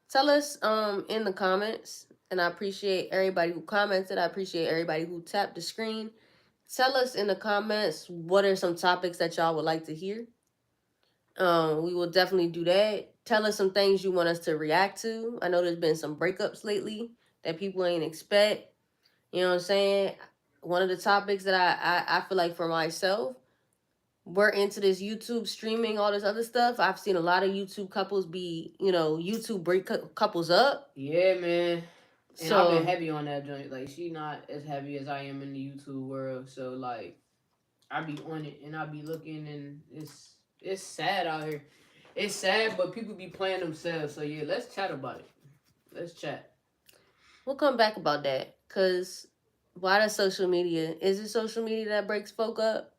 Tell us in the comments, and I appreciate everybody who commented. I appreciate everybody who tapped the screen. Tell us in the comments what are some topics that y'all would like to hear. We will definitely do that. Tell us some things you want us to react to. I know there's been some breakups lately that people ain't expect. You know what I'm saying? One of the topics that I feel like for myself, we're into this YouTube streaming, all this other stuff. I've seen a lot of YouTube couples be, YouTube break couples up. Yeah, man. And so, I've been heavy on that joint. Like, she not as heavy as I am in the YouTube world. So, like, I be on it and I be looking, and it's sad out here. It's sad, but people be playing themselves. So, yeah, let's chat about it. Let's chat. We'll come back about that. Because why does social media? Is it social media that breaks folk up?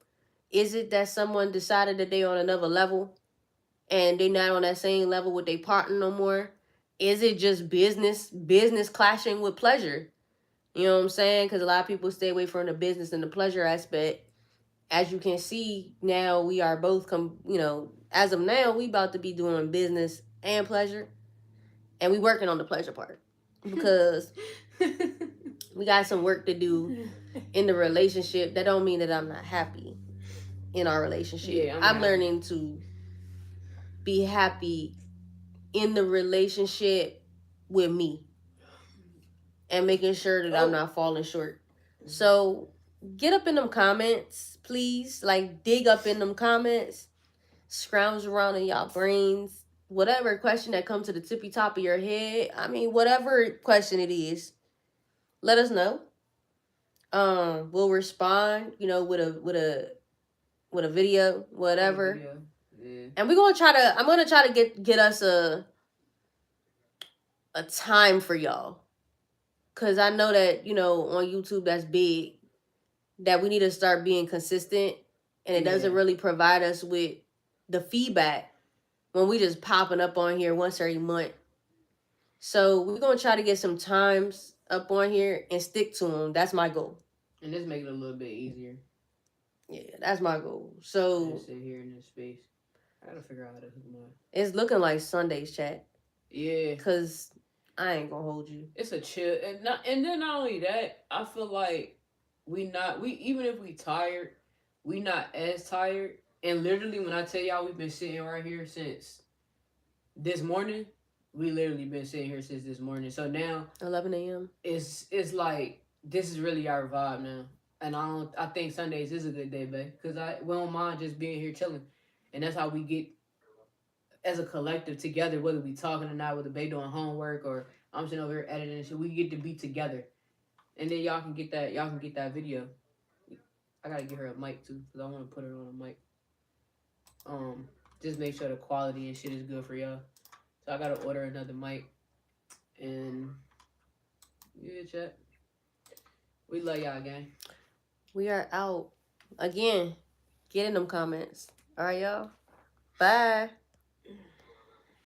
Is it that someone decided that they on another level and they not on that same level with their partner no more? Is it just business clashing with pleasure? You know what I'm saying? Because a lot of people stay away from the business and the pleasure aspect. As you can see, now we are both as of now, we about to be doing business and pleasure, and we working on the pleasure part, because we got some work to do in the relationship. That don't mean that I'm not happy in our relationship. Yeah, I'm learning to be happy in the relationship with me, and making sure that I'm not falling short. So get up in them comments, please. Like, dig up in them comments, scrounge around in y'all brains. Whatever question that comes to the tippy top of your head, I mean, whatever question it is, let us know. We'll respond, with a with a video, whatever. Video. Yeah. And I'm gonna try to get us a time for y'all. Cause I know that, on YouTube that's big, that we need to start being consistent, and it doesn't Yeah. really provide us with the feedback when we just popping up on here once every month. So we're gonna try to get some times up on here and stick to them. That's my goal. And this make it a little bit easier. Yeah, that's my goal. So Just sit here in this space. I gotta figure out how to hook my. it's looking like Sunday's chat. Yeah. Cause I ain't gonna hold you. It's a chill, and then not only that, I feel like we even if we tired, we not as tired. And literally, when I tell y'all we've been sitting right here since this morning, we literally been sitting here since this morning. So now 11 a.m. it's like this is really our vibe now. And I think Sundays is a good day, babe, because we don't mind just being here chilling, and that's how we get as a collective together, whether we talking or not, whether they doing homework or I'm sitting over here editing and shit. We get to be together, and then y'all can get that video. I gotta get her a mic too, because I want to put her on a mic. Just make sure the quality and shit is good for y'all. So I gotta order another mic, and yeah, chat. We love y'all, gang. We are out. Again, get in them comments. All right, y'all. Bye.